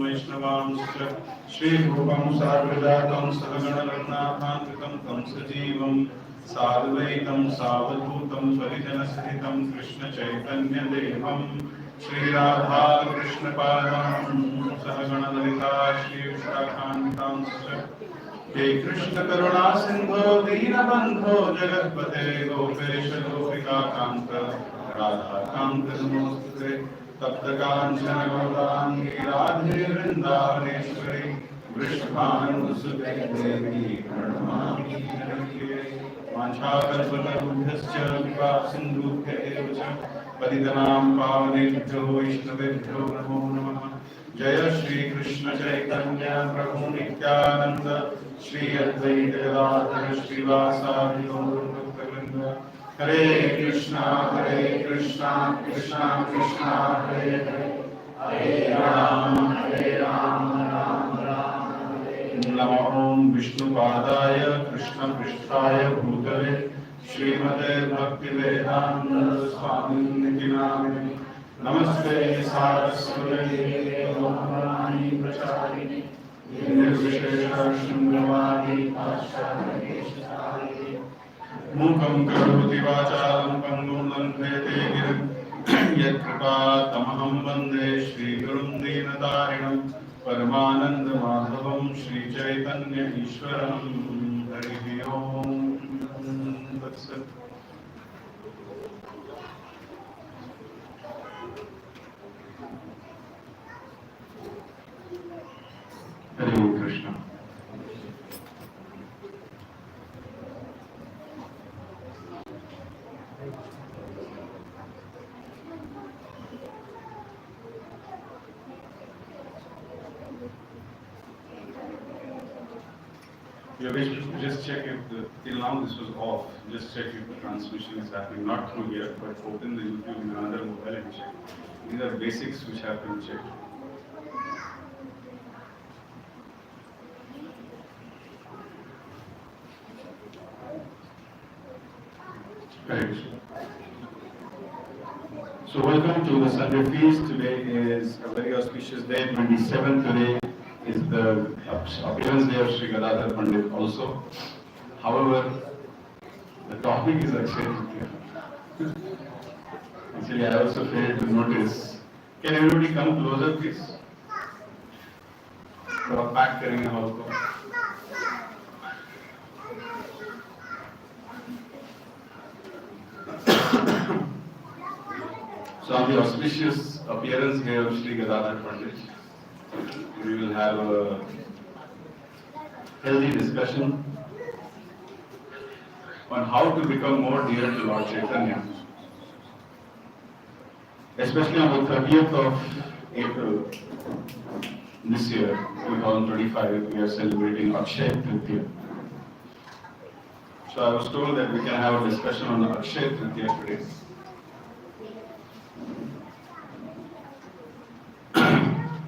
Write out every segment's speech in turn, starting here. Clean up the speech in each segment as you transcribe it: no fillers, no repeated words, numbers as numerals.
वैष्णवांश्च श्रीरूपं साग्रजातं सहगणरत्नाभान्वितं तं सजीवं साद्वैतं सावधूतं परिजनसहितं कृष्णचैतन्यदेवं श्रीराधाकृष्णपादां सहगणललिता श्रीविशाखान्वितांश्च हे कृष्ण करुणा सिंधो दीनबंधो जगत्पते गोपेश गोपिकाकांत राधाकांत नमोस्तुते तप्त कांचन गौरांगी राधे वृंदावनेश्वरी वृषभानुसुते देवी प्रणमामि हरिप्रिये वाञ्छाकल्पतरुभ्यश्च कृपा सिन्धुभ्य एव च पतितनां पावनेभ्यो वैष्णवेभ्यो नमो नमः। जय श्री कृष्ण चैतन्य प्रभु नित्यानंद श्री अद्वैत गदाधर श्रीवासादि गौर भक्तवृंद। हरे कृष्णा कृष्णा कृष्णा हरे हरे हरे राम राम राम हरे। नमो विष्णुपादाय कृष्ण पृष्ठाय भूतले श्रीमते भक्तिवेदांत स्वामिनिति नामिने नमस्ते सारस्वते गौरवाणी प्रचारिणे निर्विशेषशून्यवादी पाश्चात्यदेशधारिणे मूकं करोति वाचालं पङ्गुं लङ्घयते गिरिं यत्कृपातमहं वन्दे श्रीगुरुं दीनतारिणं परमानन्दमाधवं श्रीचैतन्य ईश्वरं हरिः ओम् तत्सत्। हरे Krishna. Yogesh, just check if till now this was off. Just check if the transmission is happening, not through here, but open the YouTube in another mobile and check. These are basics which have to be checked. Right. So welcome to the Sunday feast. Today is a very auspicious day, 27th. Today is the appearance day of Sri Gadadhar Pandit also. However, the topic is Akshaya Tritiya. Actually, I also failed to notice. Can everybody come closer, please? थोड़ा pack करेंगे hall को. So on the auspicious appearance day of Sri Gadadhar Pandit, we will have a healthy discussion on how to become more dear to Lord Chaitanya. Especially on the 30th of April this year, 2025, we are celebrating Akshaya Tritiya. So I was told that we can have a discussion on Akshaya Tritiya today.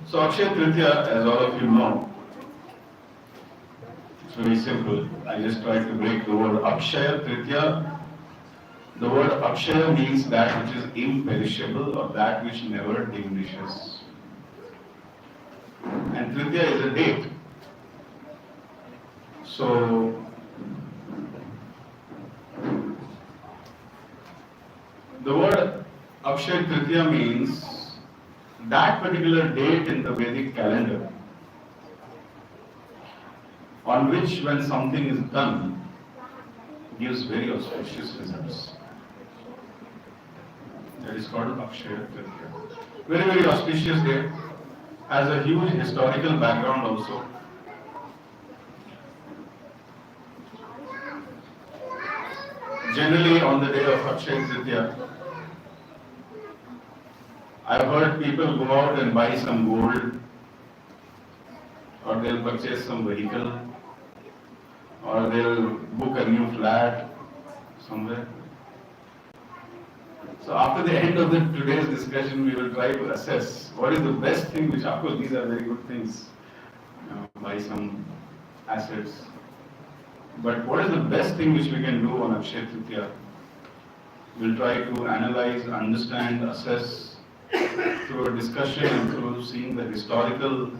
So Akshaya Tritiya, as all of you know, it's very simple. I just tried to break the word Akshaya Tritiya. The word Akshaya means that which is imperishable or that which never diminishes. And Tritiya is a date. So the word Akshaya Tritiya means that particular date in the Vedic calendar on which, when something is done, gives very auspicious results. That is called Akshaya Tritiya. Very, very auspicious day. Has a huge historical background also. Generally, on the day of Akshaya Tritiya, I've heard people go out and buy some gold, or they'll purchase some vehicle, or they'll book a new flat somewhere. So after the end of today's discussion, we will try to assess what is the best thing, which of course these are very good things, buy some assets. But what is the best thing which we can do on Akshaya Tritiya? We'll try to analyze, understand, assess, through a discussion and through seeing the historical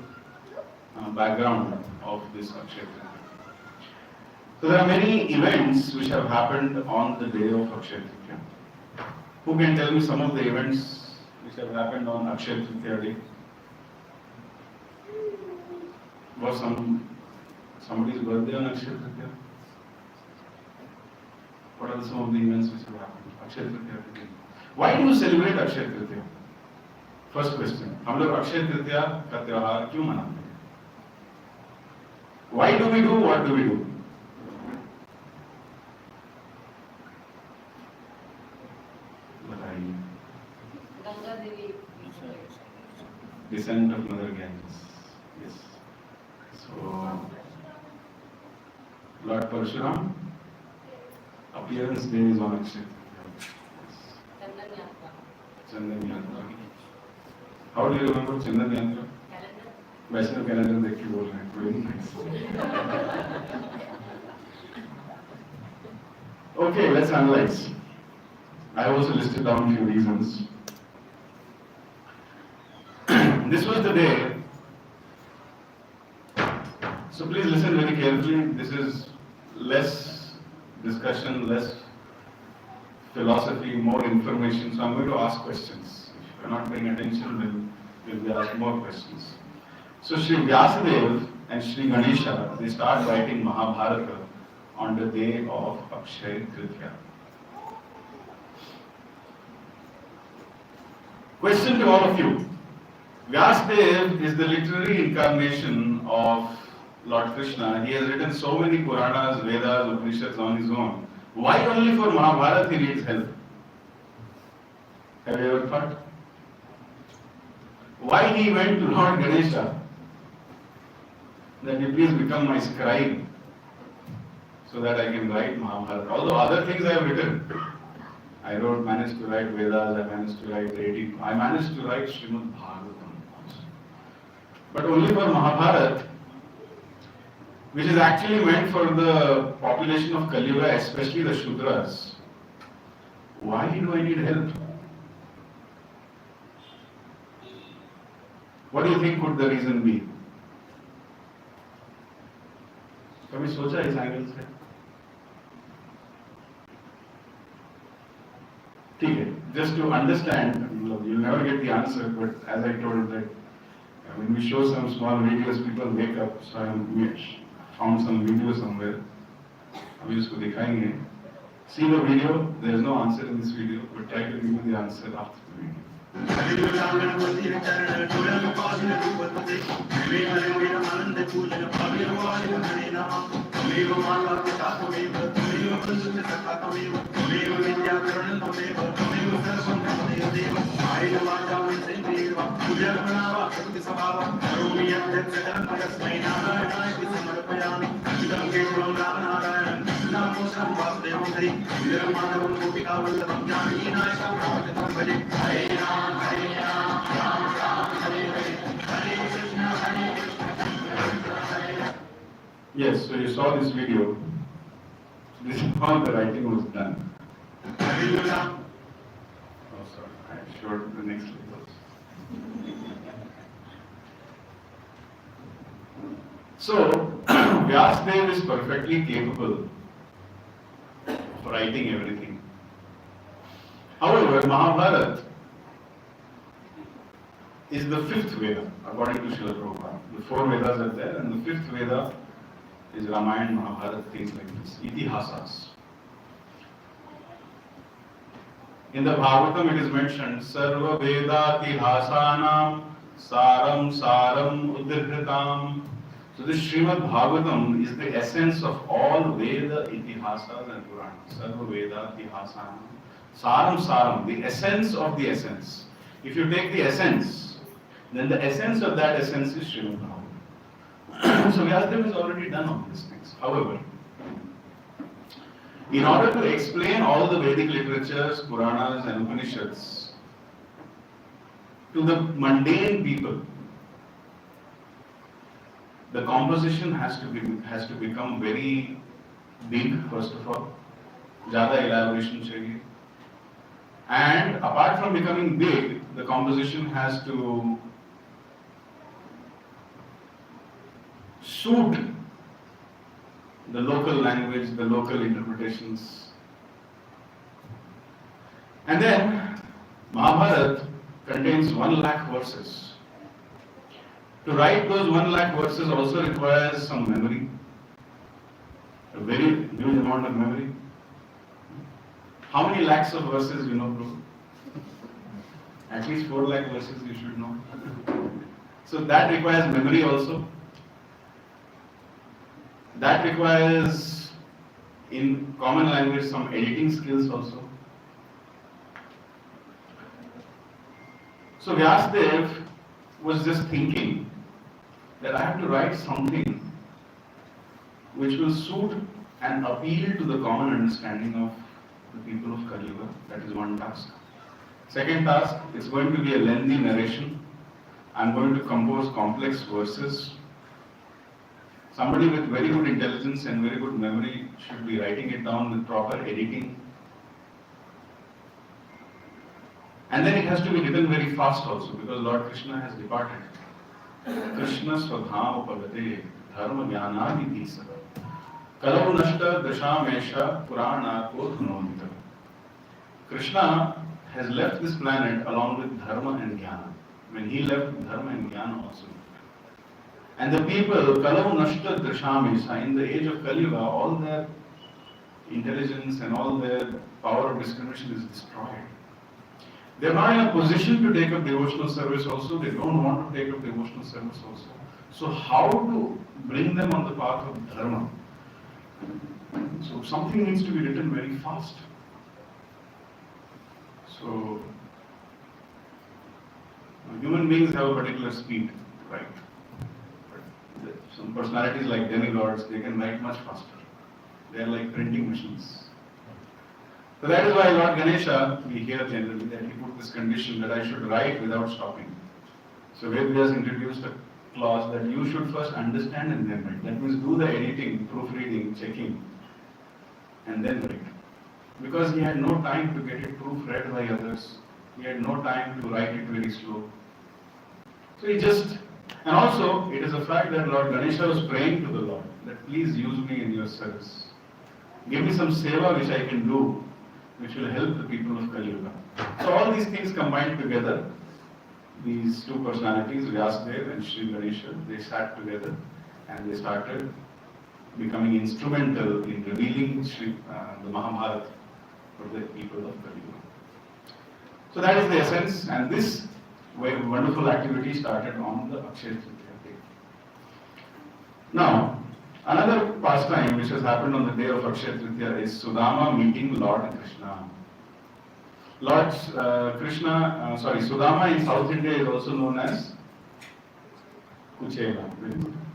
background of this Akshaya Tritiya. So there are many events which have happened on the day of Akshaya Tritiya. Who can tell me some of the events which have happened on Akshaya Tritiya day? Was somebody's birthday on Akshaya Tritiya? What are some of the events which have happened? Akshaya Tritiya day. Why do you celebrate Akshaya Tritiya? First question. हम लोग अक्षय तृतीया का त्योहार क्यों मनाते हैं? Why do we do what do we do? बताइए. Ganga Devi. Descent of Mother Ganges. Yes. So Lord Parshuram appearance day is on Akshaya Tritiya. Chandan Yatra. How do you remember Chandan Yatra? Vaishnav calendar देख के बोल रहे हैं. Very nice. Okay, let's analyze. I also listed down a few reasons. This was the day. So please listen very carefully. This is less discussion, less philosophy, more information. So I'm going to ask questions. If you're not paying attention, then we'll be asking more questions. So Sri Vyasadeva and Sri Ganesha, they start writing Mahabharata on the day of Akshaya Tritiya. Question to all of you. Vyasadeva is the literary incarnation of Lord Krishna. He has written so many Puranas, Vedas, Upanishads on his own. Why only for Mahabharata he needs help? Have you ever thought? Why he went to Lord Ganesha? That you please become my scribe so that I can write Mahabharata. Although other things I have written. I managed to write Vedas, I managed to write 18, I managed to write Srimad Bhagavatam also. But only for Mahabharata, which is actually meant for the population of Kali Yuga, especially the Shudras. Why do I need help? What do you think could the reason be? कभी सोचा इस angle से? ठीक है. Just to understand, you'll never get the answer, but as I told that when we show some small videos, people wake up. So I found some video somewhere. अभी उसको दिखाएंगे. See the video. There is no answer in this video, but try to give you the answer after the video. Yes, so you saw this video. This is how the writing was done. Oh, sorry, I showed the next labels. So, Vyasadeva is perfectly capable of writing everything. However, Mahabharata is the fifth Veda, according to Srila Prabhupada. The four Vedas are there, and the fifth Veda is Ramayana, Mahabharata, things like this, Itihasas. In the Bhagavatam it is mentioned, Sarva Vedati Hasanam Saram Saram Udhritam. So this Srimad Bhagavatam is the essence of all Veda, Itihasas and Puranas. Sarva Vedati Hasanam Saram Saram, the essence of the essence. If you take the essence, then the essence of that essence is Srimad Bhagavatam. So Vyasadeva has already done all these things. However, in order to explain all the Vedic literatures, Puranas and Upanishads to the mundane people, the composition has to become very big, first of all. Zyada elaboration chahiye. And apart from becoming big, the composition has to suit the local language, the local interpretations. And then Mahabharata contains 1 lakh verses. To write those 1 lakh verses also requires some memory, a very huge amount of memory. How many lakhs of verses you know, bro? At least 4 lakh verses you should know. So that requires memory also. That requires, in common language, some editing skills also. So Vyasdev was just thinking that I have to write something which will suit and appeal to the common understanding of the people of Kali Yuga. That is one task. Second task is going to be a lengthy narration. I'm going to compose complex verses. Somebody with very good intelligence and very good memory should be writing it down with proper editing. And then it has to be written very fast also, because Lord Krishna has departed. Krishna Swadham Upagate Dharma Jnana Vidhi Kalau Nashta Dashamesha Purana Kodhunodita. Krishna has left this planet along with Dharma and Jnana. When he left, Dharma and Jnana also. And the people, Kalau Nashta Dashamesha, in the age of Kali Yuga, all their intelligence and all their power of discrimination is destroyed. They are not in a position to take up devotional service also. They don't want to take up devotional service also. So how to bring them on the path of Dharma? So something needs to be written very fast. So human beings have a particular speed, right? But some personalities like demigods, they can write much faster. They are like printing machines. So that is why Lord Ganesha, we hear generally that he put this condition that I should write without stopping. So Vedas introduced a clause that you should first understand and then write. That means do the editing, proofreading, checking, and then write. Because he had no time to get it proofread by others. He had no time to write it very slow. So he just, and also it is a fact that Lord Ganesha was praying to the Lord that please use me in your service. Give me some seva which I can do, which will help the people of Kali Yuga. So all these things combined together, these two personalities, Vyasdev and Sri Ganesha, they sat together and they started becoming instrumental in revealing the Mahabharata for the people of Kali Yuga. So that is the essence, and this wonderful activity started on the Akshaya Tritiya day. Now, another pastime which has happened on the day of Akshaya Tritiya is Sudama meeting Lord Krishna. Sudama in South India is also known as Kuchela.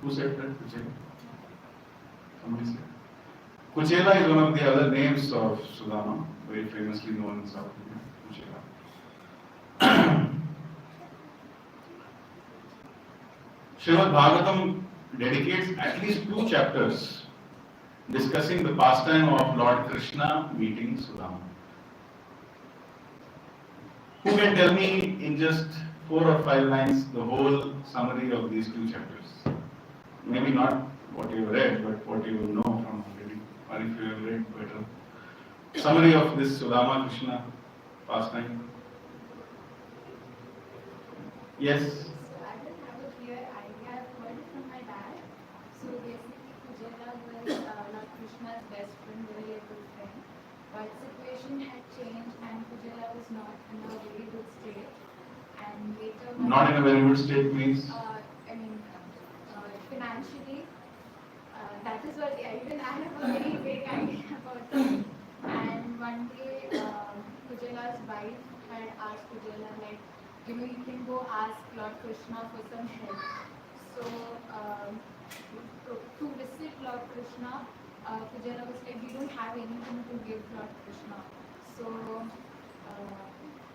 Who said that? Kuchela? Somebody said. Kuchela is one of the other names of Sudama, very famously known in South India. Kuchela. Srimad Bhagavatam dedicates at least 2 chapters discussing the pastime of Lord Krishna meeting Sudama. Who can tell me in just 4 or 5 lines the whole summary of these 2 chapters? Maybe not what you have read, but what you know from already, or if you have read better. Summary of this Sudama Krishna pastime. Yes? I don't have a clear idea. I've heard it from my dad. So basically, Kujala was Lord Krishna's best friend, very good friend. But situation had changed and Kujala was not in a very good state. And later, Not in a very good state means? Financially, that is what even I have a very vague idea about it. And one day, Kujala's wife had asked Kujala, like, you can go ask Lord Krishna for some help. So, to visit Lord Krishna, Kujala was like, we don't have anything to give Lord Krishna. So,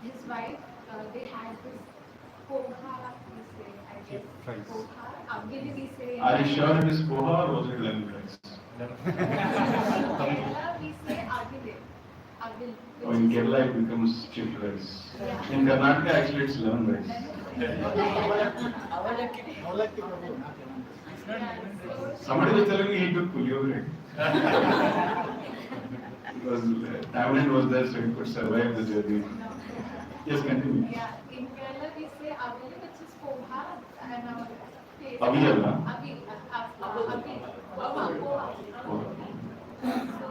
his wife, they had this poha, we say, I guess. Poha, agile we say. Are you sure it is poha or was it lemon rice? Kerala, we say agile. avil. Oh, in Kerala it becomes chipped rice. Yeah. In Karnataka actually it's lemon rice. Yeah, so Somebody was telling me he took puliyogre. Because tamarind was there so he could survive the journey. Yes, continue. yeah, in Kerala we say avil, which is poha, and our taste. Avil, na? Avil, poha. So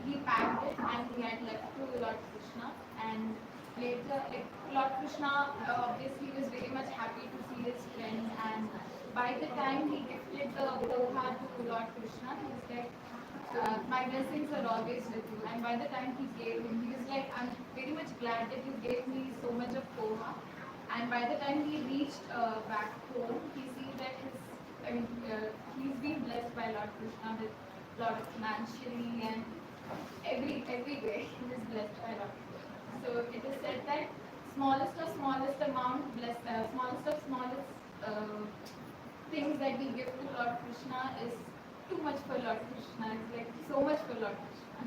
he packed it and he had left to Lord Krishna, and later Lord Krishna obviously was very much happy to see his friend, and by the time he gifted the poha to Lord Krishna, he was like, my blessings are always with you. And by the time he gave him, he was like, I'm very much glad that you gave me so much of poha. And by the time he reached back home, he sees that he's been blessed by Lord Krishna with a lot of financially and every way he was blessed by Lord Krishna. So it is said that smallest of smallest amount, smallest of smallest things that we give to Lord Krishna is too much for Lord Krishna. It's like so much for Lord Krishna.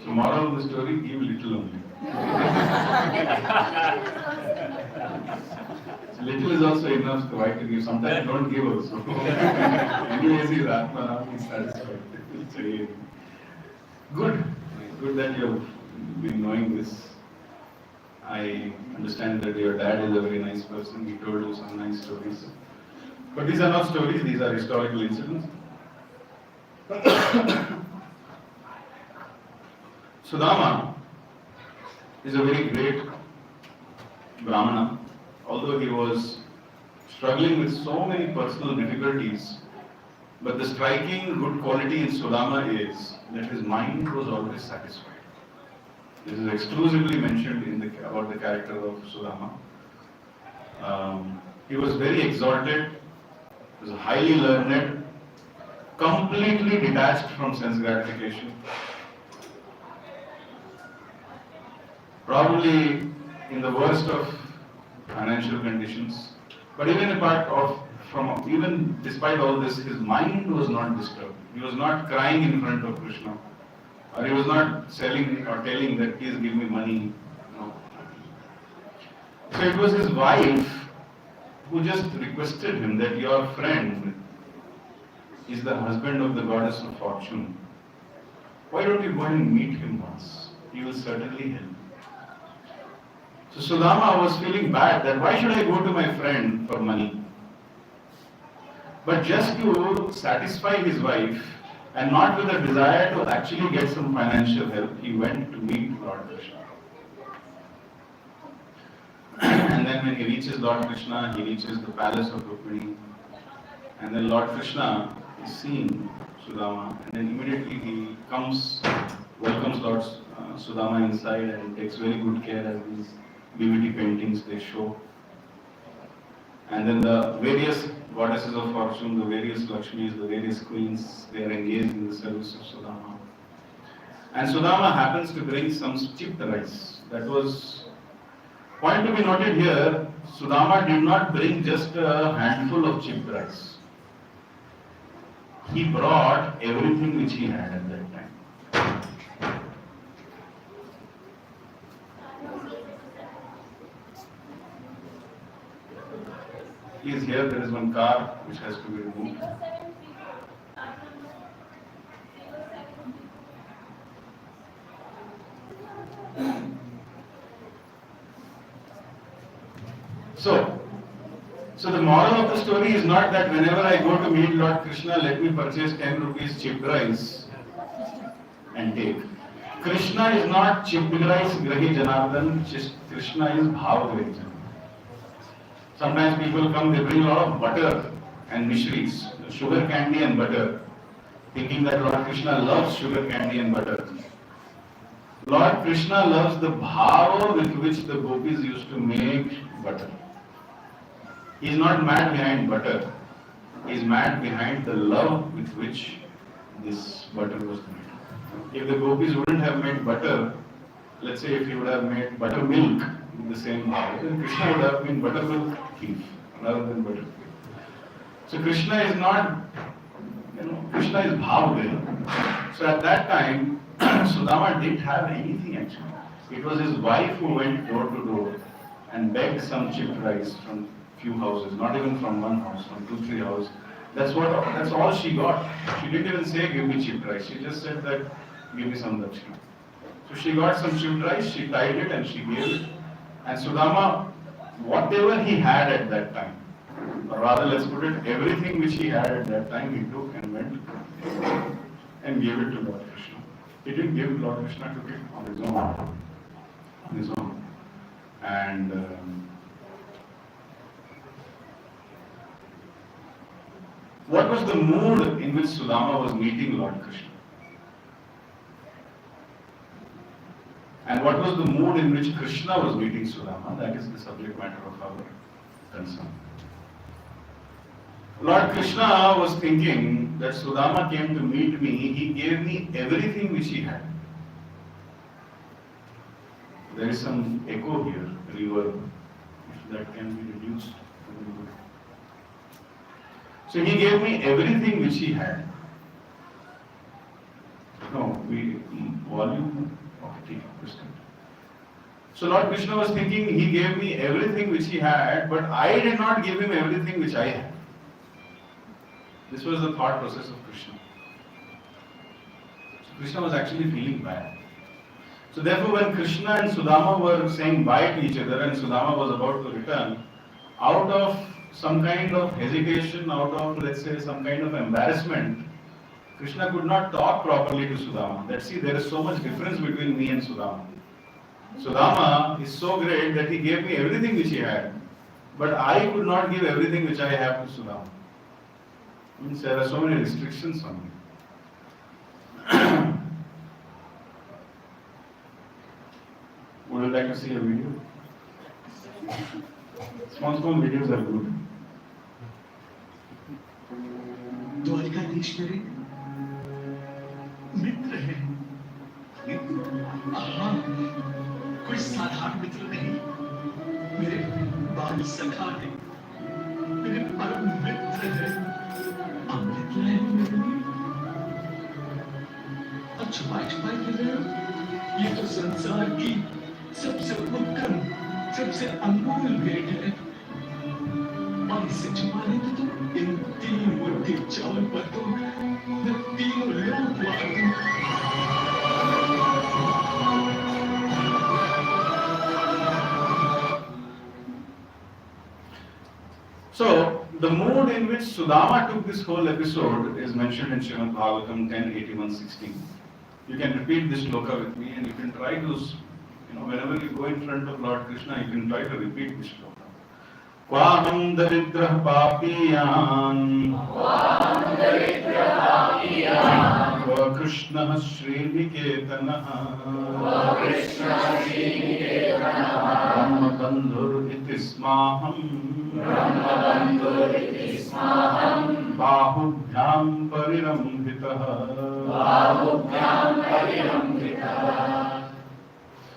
So moral of the story, give little only. Little is also enough to why to give. Sometimes don't give also. Anyways, is Atma, is satisfied. So, good. Good that you have been knowing this. I understand that your dad is a very nice person. He told you some nice stories. But these are not stories, these are historical incidents. Sudama is a very great Brahmana. Although he was struggling with so many personal difficulties, but the striking good quality in Sudama is that his mind was always satisfied. This is exclusively mentioned about the character of Sudama. He was very exalted, he was highly learned, completely detached from sense gratification. Probably in the worst of financial conditions, but even even despite all this, his mind was not disturbed. He was not crying in front of Krishna, or he was not selling or telling that please give me money. No. So it was his wife who just requested him that your friend is the husband of the goddess of fortune. Why don't you go and meet him once? He will certainly help. So Sudama was feeling bad that why should I go to my friend for money? But just to satisfy his wife and not with a desire to actually get some financial help, he went to meet Lord Krishna. And then when he reaches Lord Krishna, he reaches the palace of Rukmini. And then Lord Krishna is seeing Sudama, and then immediately he welcomes Lord Sudama inside and takes very good care as these BBT paintings they show. And then the various goddesses of fortune, the various Lakshmis, the various queens, they are engaged in the service of Sudama. And Sudama happens to bring some chipped rice. That was point to be noted here. Sudama did not bring just a handful of chipped rice. He brought everything which he had at that time. He is here, there is one car which has to be removed. So the moral of the story is not that whenever I go to meet Lord Krishna, let me purchase 10 rupees chipped rice and take. Krishna is not chipped rice, Grahi Janardhan, Krishna is Bhava Grahi Janardhan. Sometimes people come, they bring a lot of butter and mishris, sugar candy and butter, thinking that Lord Krishna loves sugar candy and butter. Lord Krishna loves the bhava with which the gopis used to make butter. He is not mad behind butter. He is mad behind the love with which this butter was made. If the gopis wouldn't have made butter, let's say if he would have made buttermilk with the same bhava, then Krishna would have been buttermilk thief rather than butter thief. So Krishna is not, Krishna is bhava. So at that time, Sudama didn't have anything actually. It was his wife who went door to door and begged some chipped rice from few houses, not even from one house, from 2, 3 houses. That's all she got. She didn't even say give me chipped rice. She just said that give me some dakshina. So she got some chipped rice, she tied it and she gave it. And Sudama, whatever he had at that time, or rather let's put it, everything which he had at that time, he took and went and gave it to Lord Krishna. He didn't give Lord Krishna, took it on his own. On his own. And what was the mood in which Sudama was meeting Lord Krishna? And what was the mood in which Krishna was meeting Sudama? That is the subject matter of our concern. Lord Krishna was thinking that Sudama came to meet me, he gave me everything which he had. There is some echo here, reverb, if that can be reduced. So he gave me everything which he had. No, volume of tea. So Lord Krishna was thinking he gave me everything which he had, but I did not give him everything which I had. This was the thought process of Krishna. So Krishna was actually feeling bad. So therefore when Krishna and Sudama were saying bye to each other and Sudama was about to return, out of some kind of hesitation, out of let's say some kind of embarrassment, Krishna could not talk properly to Sudama. That see, there is so much difference between me and Sudama. Sudama is so great that he gave me everything which he had, but I could not give everything which I have to Sudama. Means there are so many restrictions on me. Would you like to see a video? Small videos are good. Dwarkadhish मेरे मित्र है। हाँ, कोई साधारण मित्र नहीं, मेरे बाल सखा है, मेरे परम मित्र है। अमृत लाए हो मेरे लिए, और छुपाई छुपाई के लिए, ये तो संसार की सबसे उत्तम, सबसे अनमोल भेंट है। और इसे छुपाने तो तुम इन 3 मुट्ठी चावल पर तो मैं 3 लोग मार दूं। So, the mood in which Sudama took this whole episode is mentioned in Srimad Bhagavatam 10:81-16. You can repeat this shloka with me and you can try to, whenever you go in front of Lord Krishna, you can try to repeat this shloka. Kvaham daridrah papiyan Kva Krishnah Sriniketanah Brahma Bandhur iti smaham Bahubhyam parirambhitah.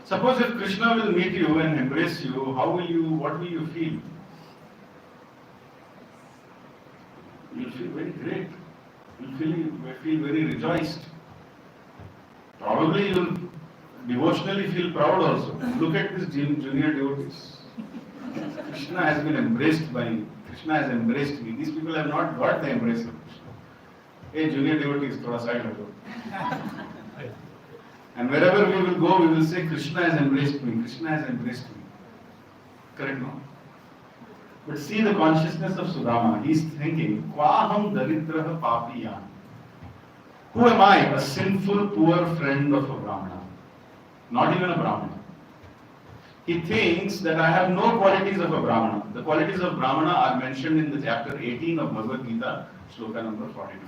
Suppose if Krishna will meet you and embrace you, what will you feel? You'll feel very great. You'll feel very rejoiced. Probably you'll devotionally feel proud also. Look at these junior devotees. Krishna has embraced me. These people have not got the embrace of Krishna. Hey, junior devotees, thoda side ho. And wherever we will go, we will say, Krishna has embraced me. Krishna has embraced me. Correct, no? But see the consciousness of Sudama. He is thinking, Kvaham daridrah papiyan. Who am I? A sinful, poor friend of a Brahmana. Not even a Brahmana. He thinks that I have no qualities of a Brahmana. The qualities of Brahmana are mentioned in the chapter 18 of Bhagavad Gita, shloka number 42.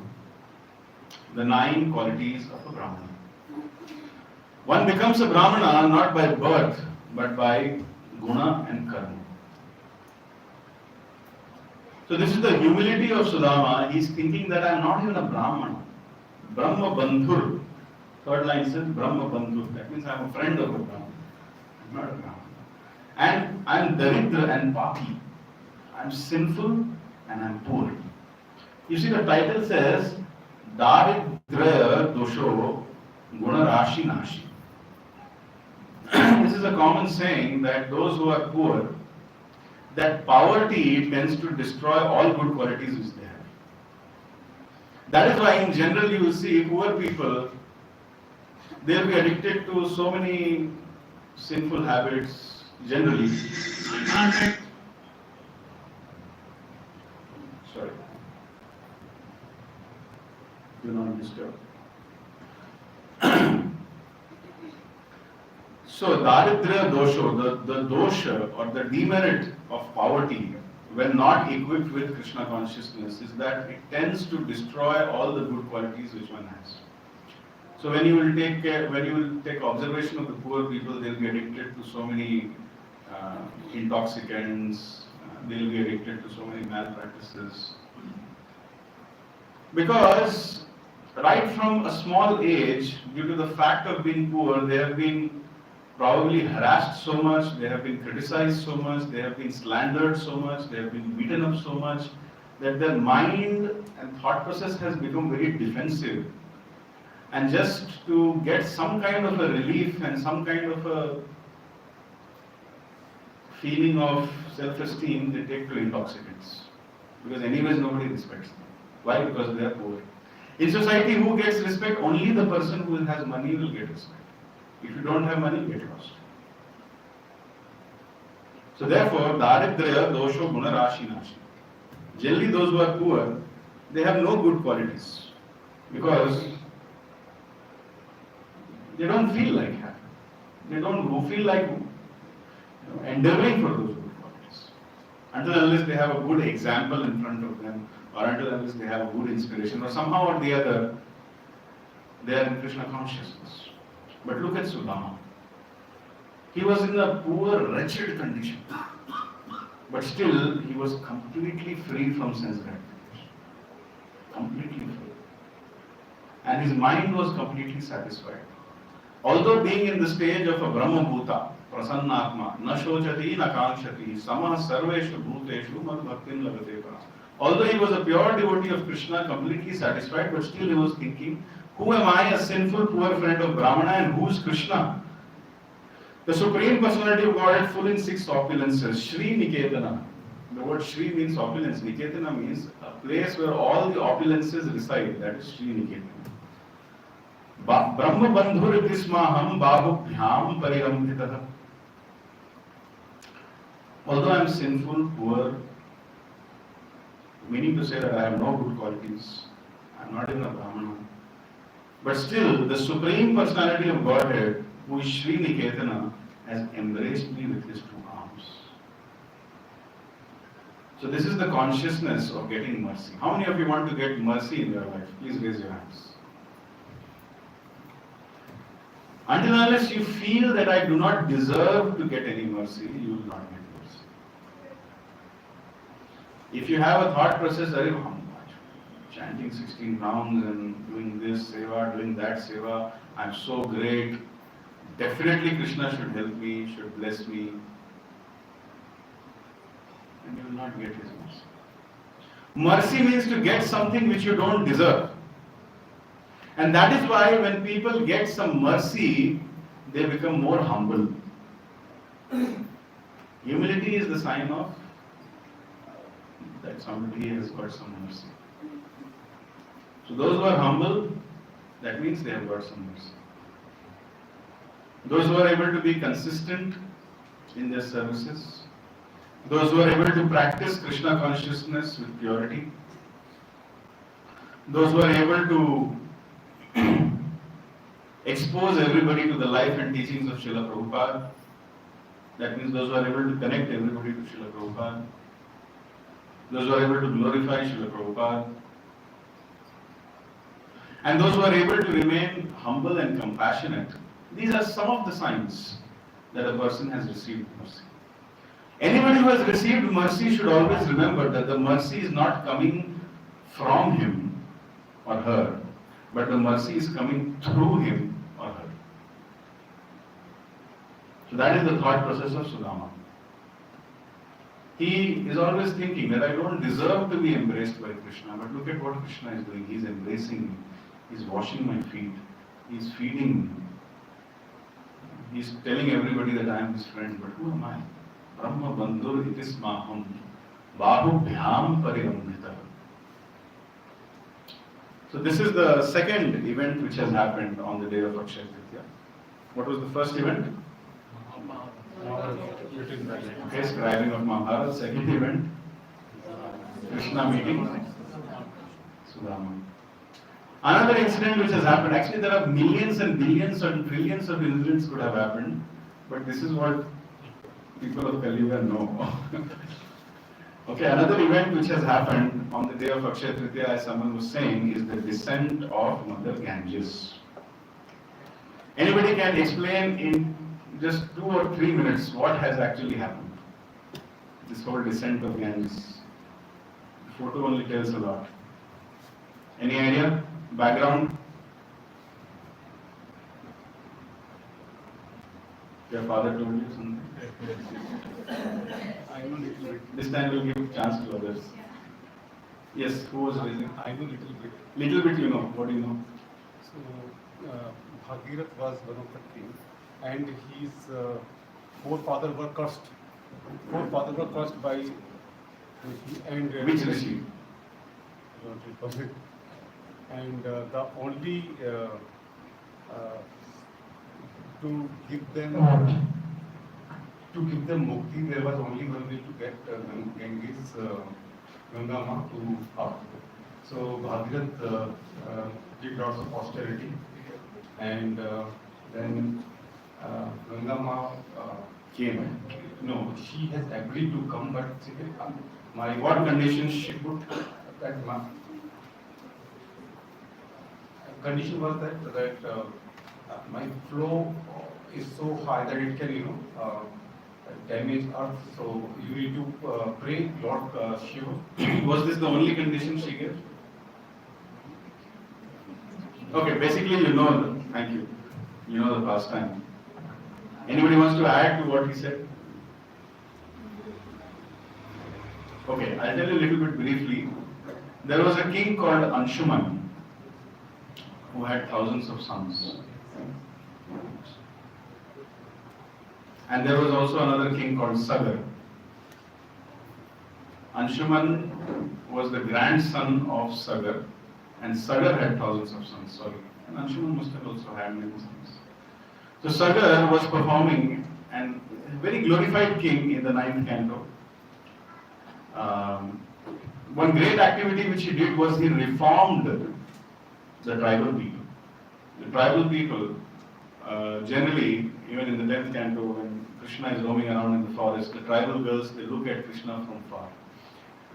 The 9 qualities of a Brahmana. One becomes a Brahmana not by birth, but by guna and karma. So this is the humility of Sudama. He is thinking that I am not even a Brahmana. Brahma Bandhur. Third line says Brahma Bandhur. That means I am a friend of a Brahmana. I am not a Brahmana. And I am daridra and papi. I am sinful and I am poor. You see the title says Daridra Dosho Guna Rashi Nashi. This is a common saying that those who are poor, that poverty tends to destroy all good qualities which they have. That is why in general you will see poor people, they will be addicted to so many sinful habits generally. Sorry. Do not disturb. So, Daridrya dosha, the dosha or the demerit of poverty, when not equipped with Krishna consciousness, is that it tends to destroy all the good qualities which one has. So, when you will take observation of the poor people, they will be addicted to so many intoxicants, they will be addicted to so many malpractices. Because right from a small age, due to the fact of being poor, they have been probably harassed so much, they have been criticized so much, they have been slandered so much, they have been beaten up so much, that their mind and thought process has become very defensive. And just to get some kind of a relief and some kind of a feeling of self-esteem, they take to intoxicants. Because anyways nobody respects them. Why? Because they are poor. In society, who gets respect? Only the person who has money will get respect. If you don't have money, you get lost. So therefore, Daridrya dosho guna rashi nashi. Generally, those who are poor, they have no good qualities because they don't feel like happy. They don't feel like endeavoring for those good qualities. Until unless they have a good example in front of them, or until unless they have a good inspiration, or somehow or the other, they are in Krishna consciousness. But look at Sudama. He was in a poor, wretched condition. But still, he was completely free from sense gratification. Completely free. And his mind was completely satisfied. Although being in the stage of a Brahma Bhuta, Prasannatma, na shochati na kanshati, samah sarveshu bhuteshu mad bhaktin lagate para. Although he was a pure devotee of Krishna, completely satisfied, but still he was thinking, who am I, a sinful poor friend of Brahmana, and who is Krishna? The Supreme Personality of Godhead, full in 6 opulences. Shri Niketana. The word Shri means opulence. Niketana means a place where all the opulences reside. That is Shri Niketana. Brahma Bandhur Tismaham Babhubhyam Parigambhitaha. Although I am sinful, poor, meaning to say that I have no good qualities, I am not even a Brahmana, but still the Supreme Personality of Godhead, who is Shri Niketana, has embraced me with his 2 arms. So this is the consciousness of getting mercy. How many of you want to get mercy in your life? Please raise your hands. Until unless you feel that I do not deserve to get any mercy, you will not get mercy. If you have a thought process, chanting 16 rounds and doing this seva, doing that seva, I'm so great, definitely Krishna should help me, should bless me, and you will not get his mercy. Mercy means to get something which you don't deserve. And that is why when people get some mercy, they become more humble. Humility is the sign of that somebody has got some mercy. So those who are humble, that means they have got some mercy. Those who are able to be consistent in their services, those who are able to practice Krishna consciousness with purity, those who are able to expose everybody to the life and teachings of Srila Prabhupada, that means those who are able to connect everybody to Srila Prabhupada, those who are able to glorify Srila Prabhupada, and those who are able to remain humble and compassionate. These are some of the signs that a person has received mercy. Anybody who has received mercy should always remember that the mercy is not coming from him or her, but the mercy is coming through him or her. So that is the thought process of Sudama. He is always thinking that I don't deserve to be embraced by Krishna, but look at what Krishna is doing. He is embracing me. He is washing my feet. He's feeding. He's telling everybody that I am his friend, but who am I? Brahma Bandhur itis maham bahubhyam parirambhita. So this is the second event which has happened on the day of Akshaya Tritiya. What was the first event? Okay, scribing of Mahabharata. Second event, Krishna meeting Sudama. Another incident which has happened, actually there are millions and billions and trillions of incidents could have happened, but this is what people of Kali Yuga know. Okay, another event which has happened on the day of Akshaya Tritiya, as someone was saying, is the descent of Mother Ganges. Anybody can explain in just 2 or 3 minutes what has actually happened? This whole descent of Ganges. The photo only tells a lot. Any idea? Background? Your father told you something? I know little bit. This time we'll give chance to others. Yes, who was raising? I know little bit. Little bit you know. What do you know? So, Bhagirath was one of the king, and his forefathers were cursed. Forefathers were cursed by Rishi, and Which Rishi? don't recall it. And the only to give them mukti, there was only one way to get Ganges, Gangama to up. So Bhagirath did lots of austerity, and then Gangama came. No, she has agreed to come, but she can come. My What conditions she put? that condition was that my flow is so high that it can damage earth. So you need to pray Lord Shiva. Was this the only condition she gave? Okay, basically you know, thank you. You know the pastime. Anybody wants to add to what he said? Okay, I'll tell you a little bit briefly. There was a king called Anshuman who had thousands of sons. And there was also another king called Sagar. Anshuman was the grandson of Sagar, and Sagar had thousands of sons, sorry. And Anshuman must have also had many sons. So Sagar was performing, and a very glorified king in the 9th canto. One great activity which he did was he reformed the tribal people. The tribal people, generally, even in the 10th canto, when Krishna is roaming around in the forest, the tribal girls, they look at Krishna from far.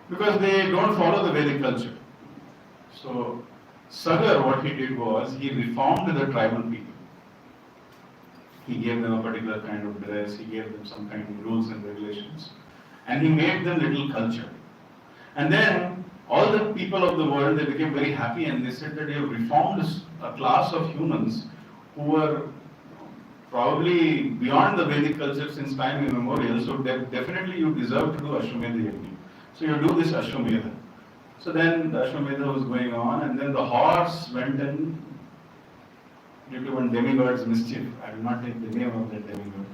Because they don't follow the Vedic culture. So, Sagar, what he did was, he reformed the tribal people. He gave them a particular kind of dress, he gave them some kind of rules and regulations. And he made them little culture. And then, all the people of the world, they became very happy and they said that you have reformed a class of humans who were probably beyond the Vedic culture since time immemorial, so definitely you deserve to do Ashwamedha Yajna. So you do this Ashwamedha. So then the Ashwamedha was going on, and then the horse went in due to one demigod's mischief. I will not take the name of that demigod.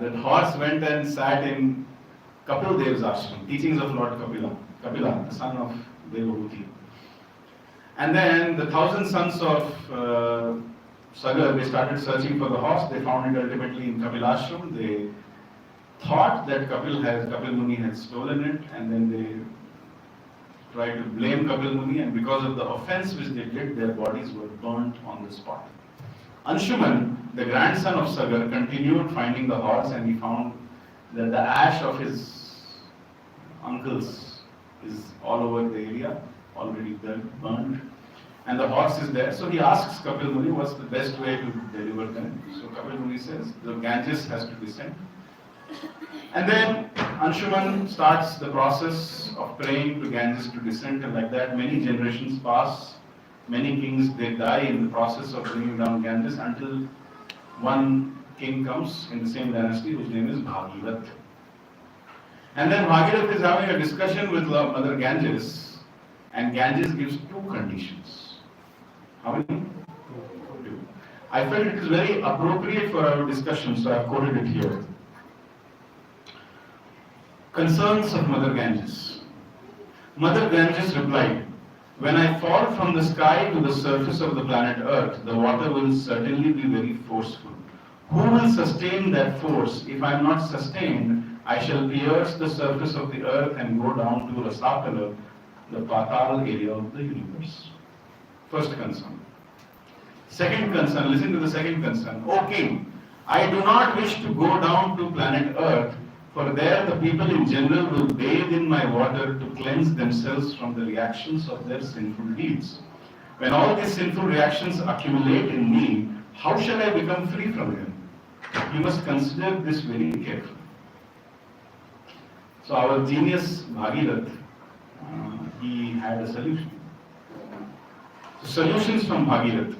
That horse went and sat in Kapil Dev's ashram, teachings of Lord Kapila, the son of Devahuti. And then the 1,000 sons of Sagar, they started searching for the horse. They found it ultimately in Kapil ashram. They thought that Kapil Muni had stolen it, and then they tried to blame Kapil Muni, and because of the offense which they did, their bodies were burnt on the spot. Anshuman, the grandson of Sagar, continued finding the horse, and he found that the ash of his uncles is all over the area, already burned, and the horse is there. So he asks Kapil Muni what's the best way to deliver them. So Kapil Muni says the Ganges has to descend. And then Anshuman starts the process of praying to Ganges to descend, and like that many generations pass. Many kings, they die in the process of bringing down Ganges until one king comes in the same dynasty whose name is Bhagirath. And then Bhagirath is having a discussion with Mother Ganges, and Ganges gives 2 conditions. How many? Two. I felt it is very appropriate for our discussion, so I have quoted it here. Concerns of Mother Ganges. Mother Ganges replied, "When I fall from the sky to the surface of the planet Earth, the water will certainly be very forceful. Who will sustain that force? If I am not sustained, I shall pierce the surface of the earth and go down to Rasapala, the Patal area of the universe." First concern. Second concern, listen to the second concern. O king, I do not wish to go down to planet Earth, for there the people in general will bathe in my water to cleanse themselves from the reactions of their sinful deeds. When all these sinful reactions accumulate in me, how shall I become free from them? You must consider this very carefully. So our genius Bhagirath, he had a solution. So solutions from Bhagirath.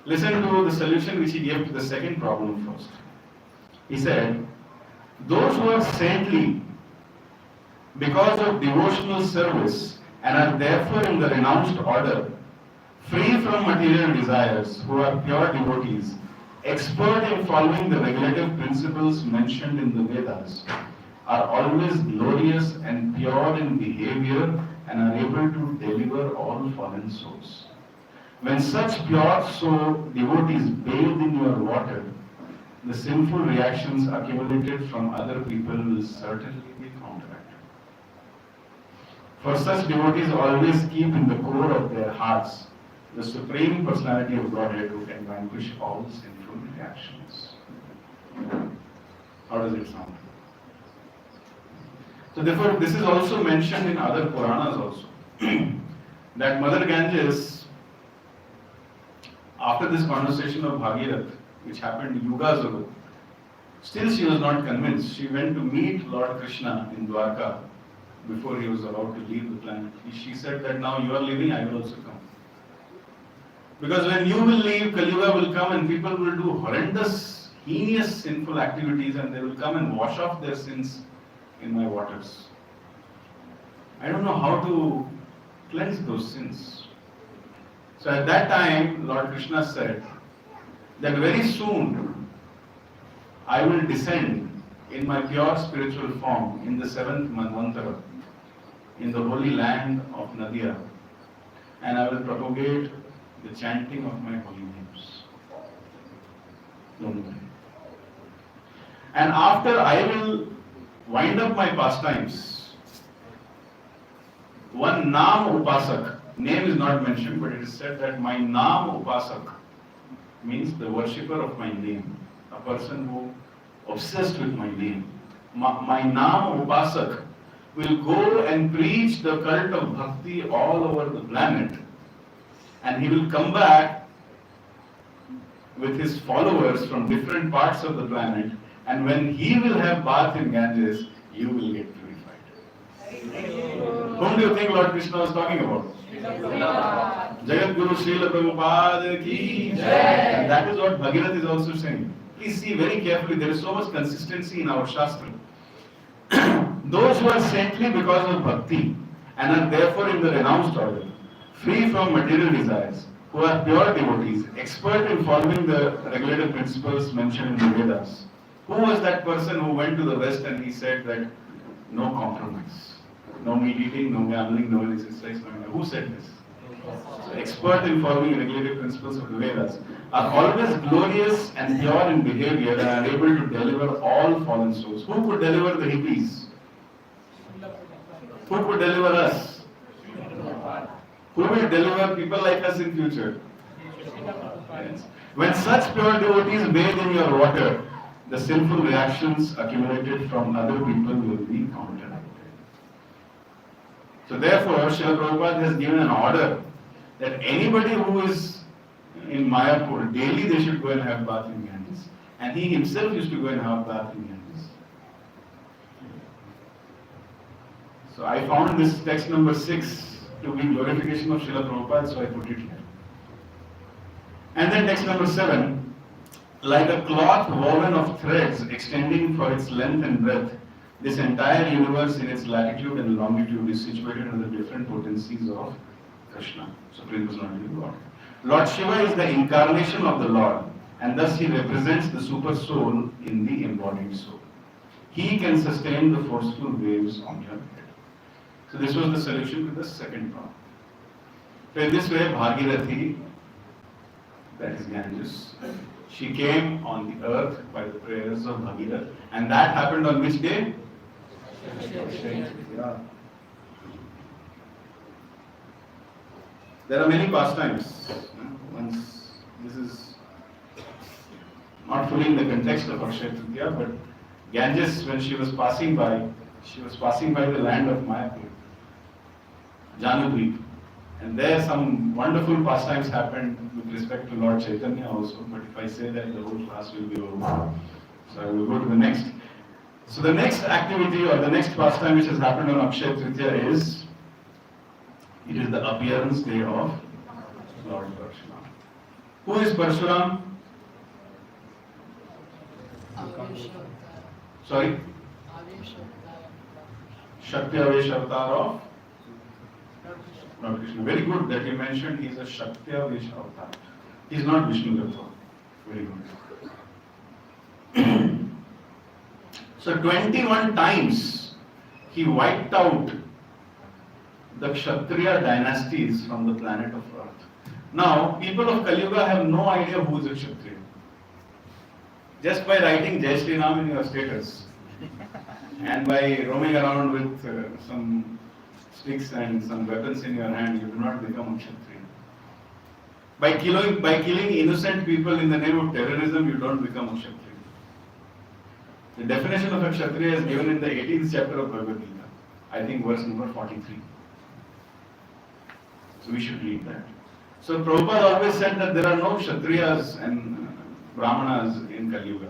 Listen to the solution which he gave to the second problem first. He said, those who are saintly because of devotional service and are therefore in the renounced order, free from material desires, who are pure devotees, expert in following the regulative principles mentioned in the Vedas, are always glorious and pure in behavior and are able to deliver all fallen souls. When such pure soul devotees bathe in your water, the sinful reactions accumulated from other people will certainly be counteracted. For such devotees always keep in the core of their hearts the Supreme Personality of Godhead who can vanquish all sinful reactions. How does it sound? So therefore, this is also mentioned in other Puranas also. That Mother Ganges, after this conversation of Bhagirath, which happened yugas ago, still she was not convinced. She went to meet Lord Krishna in Dwarka before he was about to leave the planet. She said that now you are leaving, I will also come. Because when you will leave, Kali Yuga will come and people will do horrendous, heinous, sinful activities and they will come and wash off their sins in my waters. I don't know how to cleanse those sins. So at that time, Lord Krishna said that very soon I will descend in my pure spiritual form in the 7th Manvantara, in the holy land of Nadia, and I will propagate the chanting of my holy names. Don't worry. And after I will wind up my pastimes, one Naam Upasak, name is not mentioned, but it is said that my Naam Upasak means the worshipper of my name, a person who obsessed with my name. My Naam Upasak will go and preach the cult of bhakti all over the planet, and he will come back with his followers from different parts of the planet, and when he will have bath in Ganges, you will get purified. Whom do you think Lord Krishna was talking about? Jagat Guru Srila Prabhupada ki Jai. And that is what Bhagirath is also saying. Please see very carefully, there is so much consistency in our Shastra. Those who are saintly because of bhakti and are therefore in the renounced order, free from material desires, who are pure devotees, expert in following the regulative principles mentioned in the Vedas. Who was that person who went to the West and he said that no compromise, no meat eating, no gambling, no illicit sex, no. Who said this? So expert in following regulative principles of the Vedas are always glorious and pure in behavior and are able to deliver all fallen souls. Who could deliver the hippies? Who could deliver us? Who will deliver people like us in future? Yes. When such pure devotees bathe in your water, the sinful reactions accumulated from other people will be counteracted. So therefore, Srila Prabhupada has given an order that anybody who is in Mayapur, daily they should go and have bath in Ganges. And he himself used to go and have bath in Ganges. So I found this text number 6 to be glorification of Srila Prabhupada, so I put it here. And then text number 7, like a cloth woven of threads extending for its length and breadth, this entire universe in its latitude and longitude is situated in the different potencies of Krishna, Supreme Personality of God. Lord Shiva is the incarnation of the Lord, and thus he represents the super soul in the embodied soul. He can sustain the forceful waves on your head. So this was the solution to the second problem. So in this way, Bhagirathi, that is Ganges, she came on the earth by the prayers of Bhagirath, and that happened on which day? Yeah. There are many pastimes. Once this is not fully in the context of Akshaya Tritiya, but Ganges, when she was passing by the land of Mayapur, Janudvip, and there some wonderful pastimes happened with respect to Lord Chaitanya also. But if I say that, the whole class will be over. So I will go to the next. So the next activity or the next pastime which has happened on Akshaya Tritiya is, it is the appearance day of Lord Parshuram. Who is Parshuram? Sorry? Shakti Avesh Avatar of Lord Krishna. Very good that you mentioned he is a Shakti Avesh Avatar. He is not Vishnu Tattva. Very good. So 21 times he wiped out the Kshatriya dynasties from the planet of Earth. Now, people of Kali Yuga have no idea who is a Kshatriya. Just by writing Jai Shri Ram in your status and by roaming around with some sticks and some weapons in your hand, you do not become a Kshatriya. By killing innocent people in the name of terrorism, you don't become a Kshatriya. The definition of a Kshatriya is given in the 18th chapter of Bhagavad Gita, I think verse number 43. So we should read that. So Prabhupada always said that there are no Kshatriyas and Brahmanas in Kali Yuga.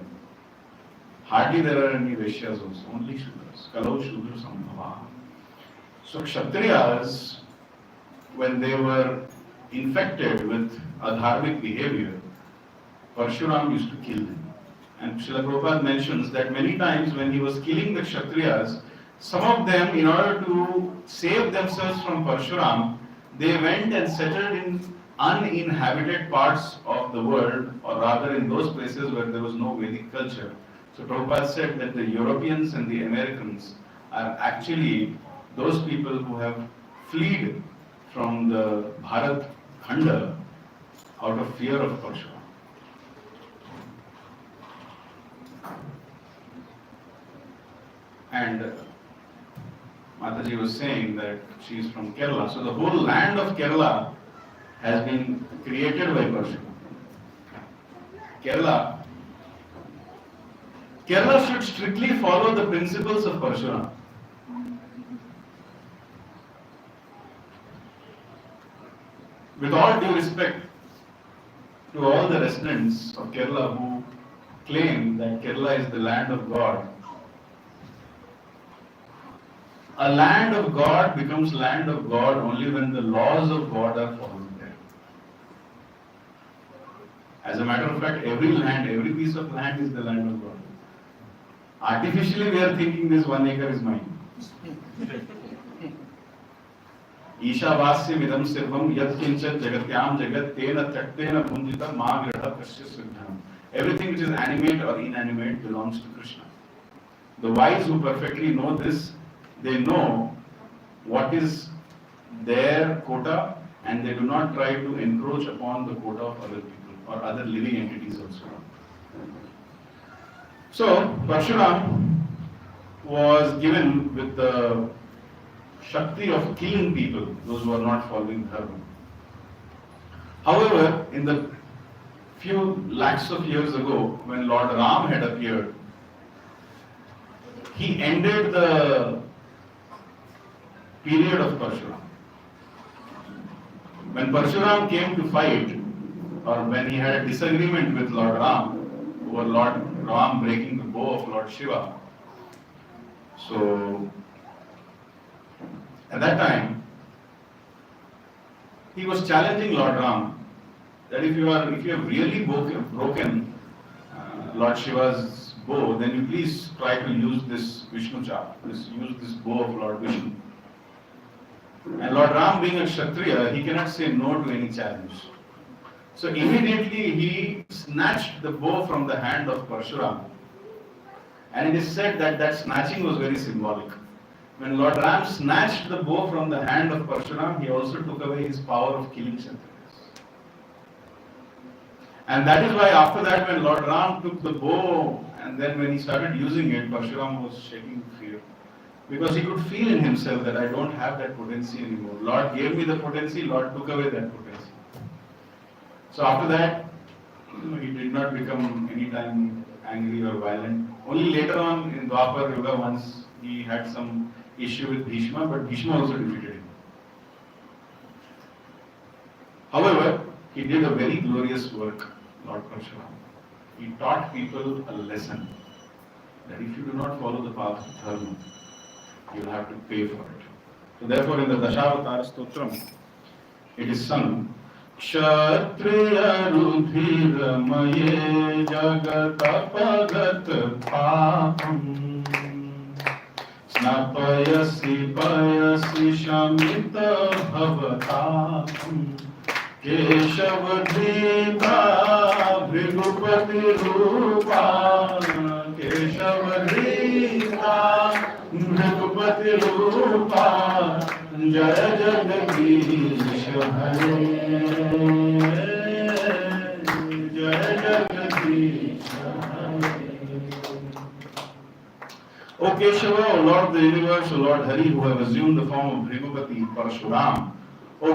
Hardly there are any Vaishyas also, only Shudras. Kalau Shudra Sambhava. So Kshatriyas, when they were infected with adharmic behavior, Parshuram used to kill them. And Srila Prabhupada mentions that many times when he was killing the Kshatriyas, some of them, in order to save themselves from Parshuram, they went and settled in uninhabited parts of the world, or rather in those places where there was no Vedic culture. So Prabhupada said that the Europeans and the Americans are actually those people who have fled from the Bharat Khanda out of fear of Parshuram. And Mataji was saying that she is from Kerala. So the whole land of Kerala has been created by Parshuram. Kerala should strictly follow the principles of Parshuram. With all due respect to all the residents of Kerala who claim that Kerala is the land of God, a land of God becomes land of God only when the laws of God are followed there. As a matter of fact, every land, every piece of land is the land of God. Artificially we are thinking this 1 acre is mine. Ishavasya midam sirvam yat kinchat jagatyam jagat tena taktena bhunjita ma grha kasya siddhanam. Everything which is animate or inanimate belongs to Krishna. The wise who perfectly know this, they know what is their quota and they do not try to encroach upon the quota of other people or other living entities also. So, Parshuram was given with the Shakti of killing people, those who are not following Dharma. However, in the few lakhs of years ago, when Lord Ram had appeared, he ended the period of Parshuram. When Parshuram came to fight, or when he had a disagreement with Lord Ram, over Lord Ram breaking the bow of Lord Shiva, so at that time, he was challenging Lord Ram that if you have really broken Lord Shiva's bow, then you please try to use this Vishnu chap, use this bow of Lord Vishnu. And Lord Ram being a Kshatriya, he cannot say no to any challenge. So immediately he snatched the bow from the hand of Parshuram. And it is said that that snatching was very symbolic. When Lord Ram snatched the bow from the hand of Parshuram, he also took away his power of killing Kshatriyas. And that is why after that, when Lord Ram took the bow and then when he started using it, Parshuram was shaking with fear. Because he could feel in himself that I don't have that potency anymore. Lord gave me the potency, Lord took away that potency. So after that, he did not become any time angry or violent. Only later on in Dwapar Yuga, once he had some issue with Bhishma, but Bhishma also defeated him. However, he did a very glorious work, Lord Parshuram. He taught people a lesson that if you do not follow the path of dharma, you will have to pay for it. So therefore in the Dashavatara Stotram, it is sung, Kshatriya Rudhira Maye Jagatapagat Papam Snapayasi Payasi Shamita Bhavatam Keshavadhita Bhrigupati Rupa Keshavadhita Bhrigupati Rupa Jaya Jagadish Hare Jaya Jagadish Hare. O Keshava, O Lord of the universe, O Lord Hari, who have assumed the form of Bhrigupati Parshuram, all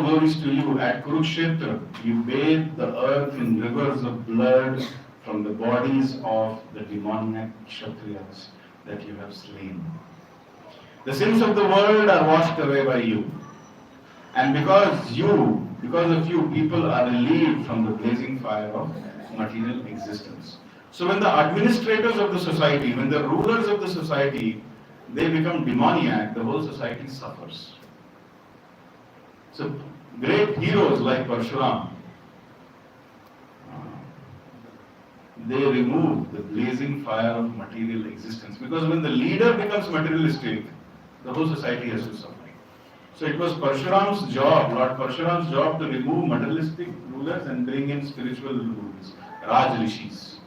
glories to you. At Kurukshetra, you bathed the earth in rivers of blood from the bodies of the demoniac Kshatriyas that you have slain. The sins of the world are washed away by you. And because of you, people are relieved from the blazing fire of material existence. So when the administrators of the society, when the rulers of the society, they become demoniac, the whole society suffers. So great heroes like Parshuram, they remove the blazing fire of material existence. Because when the leader becomes materialistic, the whole society has to suffer. So it was Parshuram's job, Lord Parshuram's job to remove materialistic rulers and bring in spiritual rulers, Raj Rishis.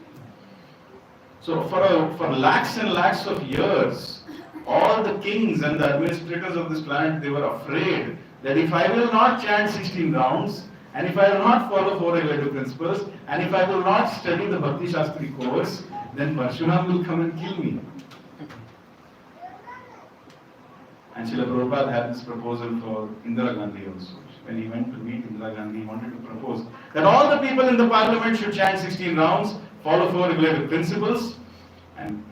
So for lakhs and lakhs of years, all the kings and the administrators of this planet, they were afraid that if I will not chant 16 rounds, and if I will not follow 4 elevated principles, and if I will not study the Bhakti Shastri course, then Parshuram will come and kill me. And Srila Prabhupada had this proposal for Indira Gandhi also. When he went to meet Indira Gandhi, he wanted to propose that all the people in the parliament should chant 16 rounds, follow 4 regulative principles, and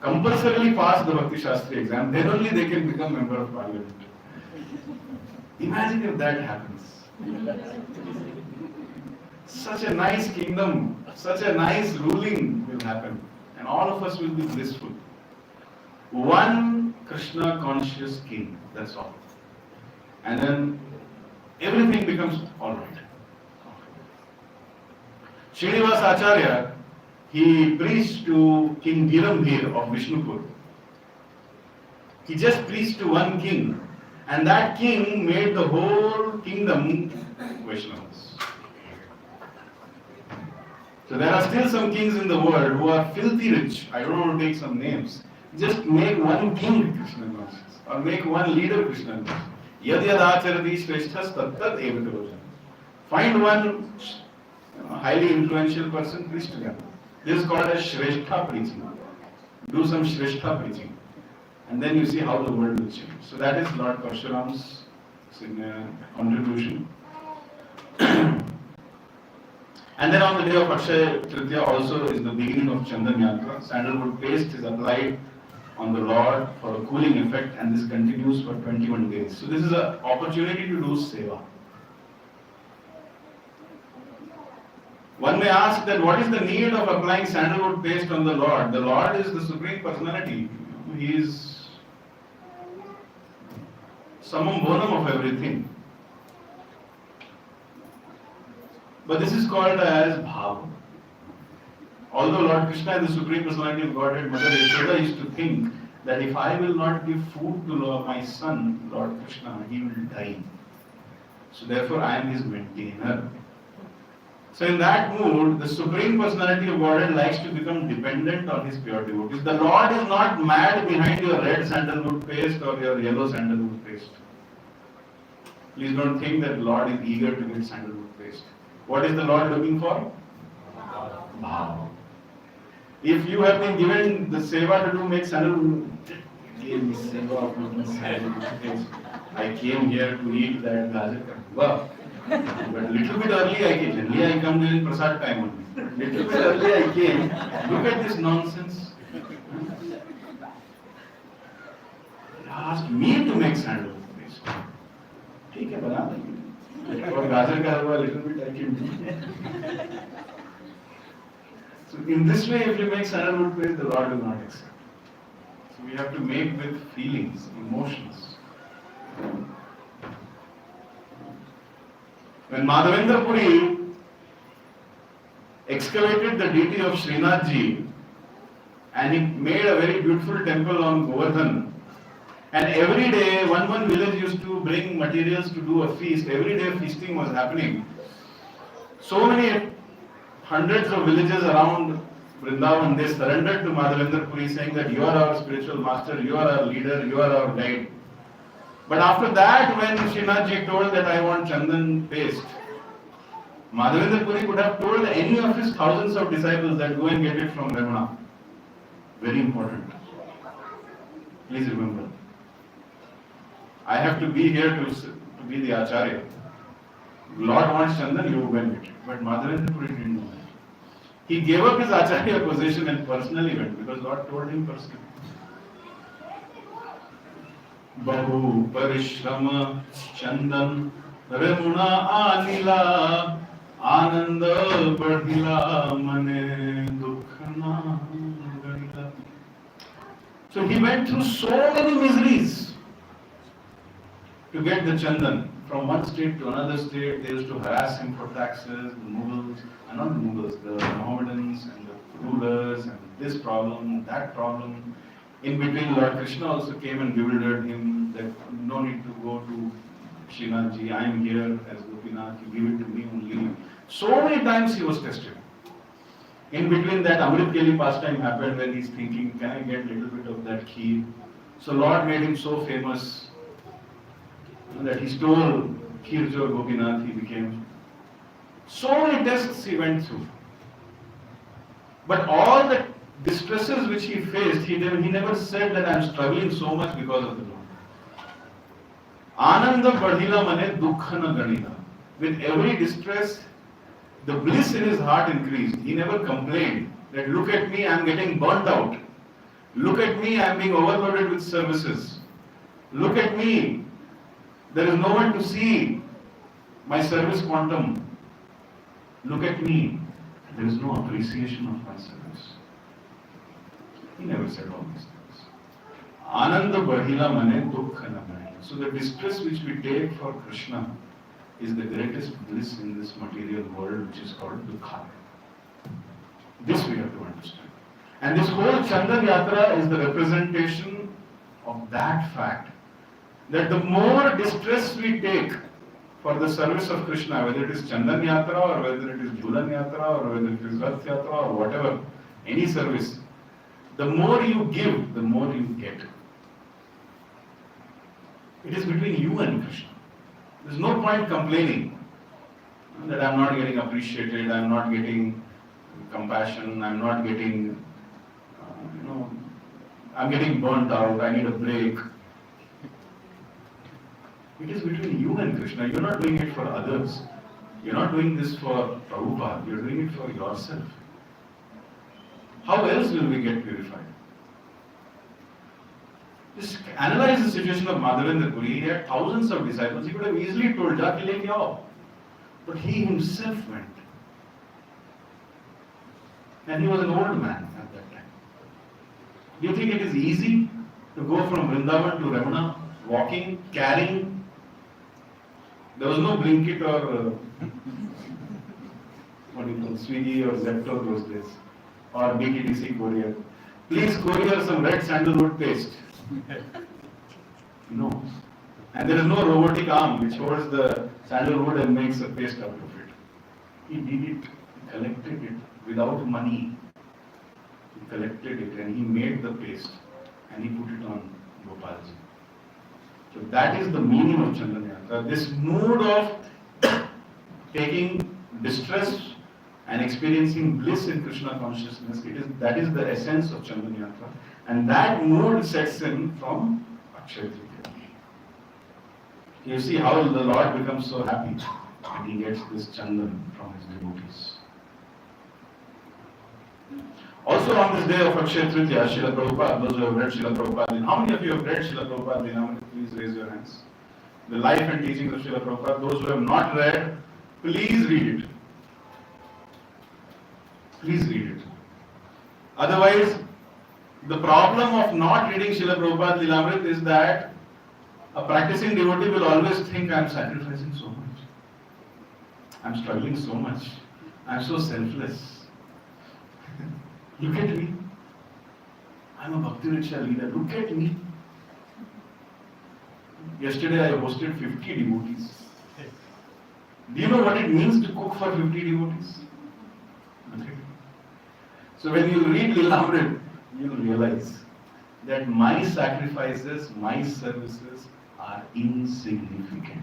compulsorily pass the Bhakti Shastri exam. Then only they can become member of parliament. Imagine if that happens. Such a nice kingdom, such a nice ruling will happen, and all of us will be blissful. One Krishna conscious king, that's all. And then everything becomes alright. Srinivas Acharya, he preached to King Dhirambhir of Vishnupur. He just preached to one king, and that king made the whole kingdom Vaishnavas. So there are still some kings in the world who are filthy rich. I don't want to take some names. Just make one king Krishna conscious, or make one leader Krishna conscious. Yad yad acharati shreshthas tat tat eva devojan. Find one highly influential person, preach to them. This is called as Shrestha preaching. Do some Shrestha preaching. And then you see how the world will change. So that is Lord Parshuram's contribution. And then on the day of Akshaya Tritiya also is the beginning of Chandan Yatra. Sandalwood paste is applied on the Lord for a cooling effect, and this continues for 21 days. So this is an opportunity to do seva. One may ask that what is the need of applying sandalwood paste on the Lord? The Lord is the Supreme Personality. He is summum bonum of everything. But this is called as bhava. Although Lord Krishna is the Supreme Personality of Godhead, Mother Yashoda used to think that if I will not give food to my son, Lord Krishna, he will die. So therefore I am his maintainer. So in that mood, the Supreme Personality of Godhead likes to become dependent on His pure devotees. The Lord is not mad behind your red sandalwood paste or your yellow sandalwood paste. Please don't think that the Lord is eager to get sandalwood paste. What is the Lord looking for? Bhav. If you have been given the seva to do make sandalwood, give me seva of making sandalwood paste. I came here to eat that gajar ka halwa. But little bit early I came. Generally I come during prasad time only. Little bit early I came. Look at this nonsense. He asked me to make sandalwood paste. ठीक है बना देंगे. और गाजर का हलवा little bit I can do. So in this way, if you make sandalwood paste, the Lord will not accept. So we have to make with feelings, emotions. When Madhavendra Puri excavated the deity of Srinath Ji and he made a very beautiful temple on Govardhan, and every day one village used to bring materials to do a feast. Every day feasting was happening. So many hundreds of villages around Vrindavan, they surrendered to Madhavendra Puri saying that you are our spiritual master, you are our leader, you are our guide. But after that, when Srinath Ji told that I want Chandan paste, Madhavendra Puri could have told any of his thousands of disciples that go and get it from Ramana. Very important. Please remember. I have to be here to be the Acharya. Lord wants Chandan, you went it. But Madhavendra Puri didn't know that. He gave up his Acharya position and personally went because Lord told him personally. Bahu Parishrama Chandan Ramuna Anila Ananda Badhila Mane Dukhana Gadila. So he went through so many miseries to get the Chandan. From one state to another state, they used to harass him for taxes, the Mughals, and not the Mughals, the Mohammedans and the rulers, and this problem, that problem. In between, Lord Krishna also came and bewildered him that no need to go to Srinath Ji, I am here as Gopinath, you give it to me only. So many times he was tested. In between that, Amrit Keli pastime happened when he's thinking, can I get a little bit of that kheer? So Lord made him so famous that he stole Kheer Jo Gopinath, he became. So many tests he went through. But all the distresses which he faced, he never said that I am struggling so much because of the Lord. Ananda Badhila Mane Dukkhana Ganila. With every distress, the bliss in his heart increased. He never complained that look at me, I am getting burnt out. Look at me, I am being overloaded with services. Look at me, there is no one to see my service quantum. Look at me, there is no appreciation of my service. He never said all these things. Ananda Badhila Mane Dukkhana Ganila. So the distress which we take for Krishna is the greatest bliss in this material world, which is called dukkha. This we have to understand. And this whole Chandan Yatra is the representation of that fact, that the more distress we take for the service of Krishna, whether it is Chandan Yatra or whether it is Jhulan Yatra or whether it is Rath Yatra or whatever, any service, the more you give, the more you get. It is between you and Krishna. There is no point complaining that I am not getting appreciated, I am not getting compassion, I am not getting, I am getting burnt out, I need a break. It is between you and Krishna. You are not doing it for others. You are not doing this for Prabhupada. You are doing it for yourself. How else will we get purified? Just analyze the situation of Madhavendra Puri. He had thousands of disciples. He could have easily told, "Ja ke leke aao." But he himself went. And he was an old man at that time. Do you think it is easy to go from Vrindavan to Ramana, walking, carrying? There was no Blinkit or what do you call Swiggy or Zepto those days, or BTTC courier. Please courier some red sandalwood paste. No. And there is no robotic arm which holds the sandalwood and makes a paste out of it. He did it, he collected it without money. He collected it and he made the paste and he put it on Gopalji. So that is the meaning of Chandan Yatra. This mood of taking distress and experiencing bliss in Krishna consciousness, that is the essence of Chandan Yatra. And that mood sets in from Akshaya Tritiya. You see how the Lord becomes so happy when he gets this Chandan from his devotees. Also on this day of Akshaya Tritiya, Srila Prabhupada, those who have read Srila Prabhupada, how many of you have read Srila Prabhupada Linamrita? Please raise your hands. The life and teachings of Srila Prabhupada, those who have not read, please read it. Please read it. Otherwise, the problem of not reading Srila Prabhupada Lilamrit is that a practicing devotee will always think, I am sacrificing so much. I am struggling so much. I am so selfless. Look at me. I am a Bhakti Rickshaw leader. Look at me. Yesterday I hosted 50 devotees. Do you know what it means to cook for 50 devotees? Okay. So when you read Lilamrit, you will realize that my sacrifices, my services are insignificant.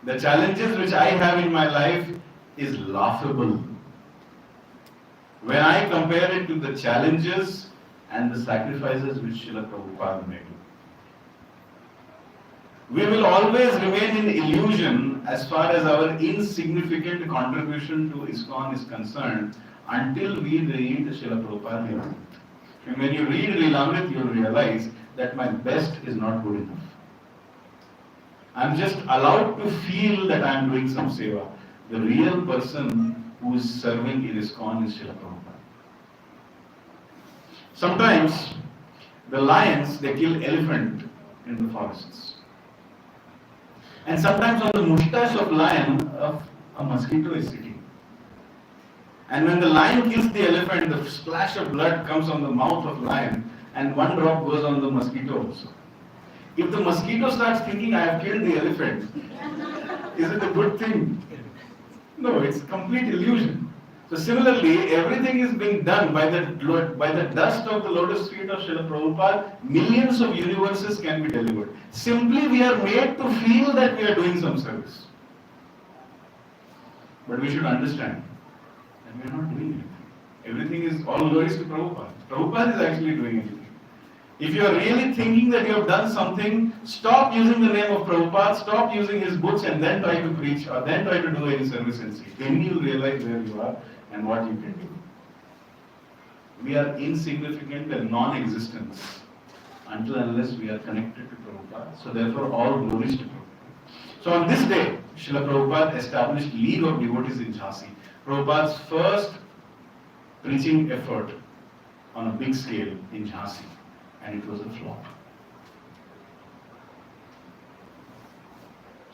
The challenges which I have in my life is laughable when I compare it to the challenges and the sacrifices which Srila Prabhupada made. We will always remain in illusion as far as our insignificant contribution to ISKCON is concerned until we read Srila Prabhupada Lilamrit. And when you read Lilamrit, you will realize that my best is not good enough. I am just allowed to feel that I am doing some seva. The real person who is serving in ISKCON is Srila Prabhupada. Sometimes the lions, they kill elephant in the forests. And sometimes on the mustache of lion, a mosquito is sitting. And when the lion kills the elephant, the splash of blood comes on the mouth of lion and one drop goes on the mosquito also. If the mosquito starts thinking, I have killed the elephant, is it a good thing? No, it's complete illusion. So similarly, everything is being done by the dust of the lotus feet of Srila Prabhupada. Millions of universes can be delivered. Simply we are made to feel that we are doing some service. But we should understand that we are not doing anything. Everything is all glories to Prabhupada. Prabhupada is actually doing everything. If you are really thinking that you have done something, stop using the name of Prabhupada, stop using his books and then try to preach or then try to do any service and see. Then you will realize where you are and what you can do. We are insignificant and non-existent until unless we are connected to Prabhupada. So therefore all glories to Prabhupada. So on this day, Srila Prabhupada established League of Devotees in Jhansi. Prabhupada's first preaching effort on a big scale in Jhansi. And it was a flop.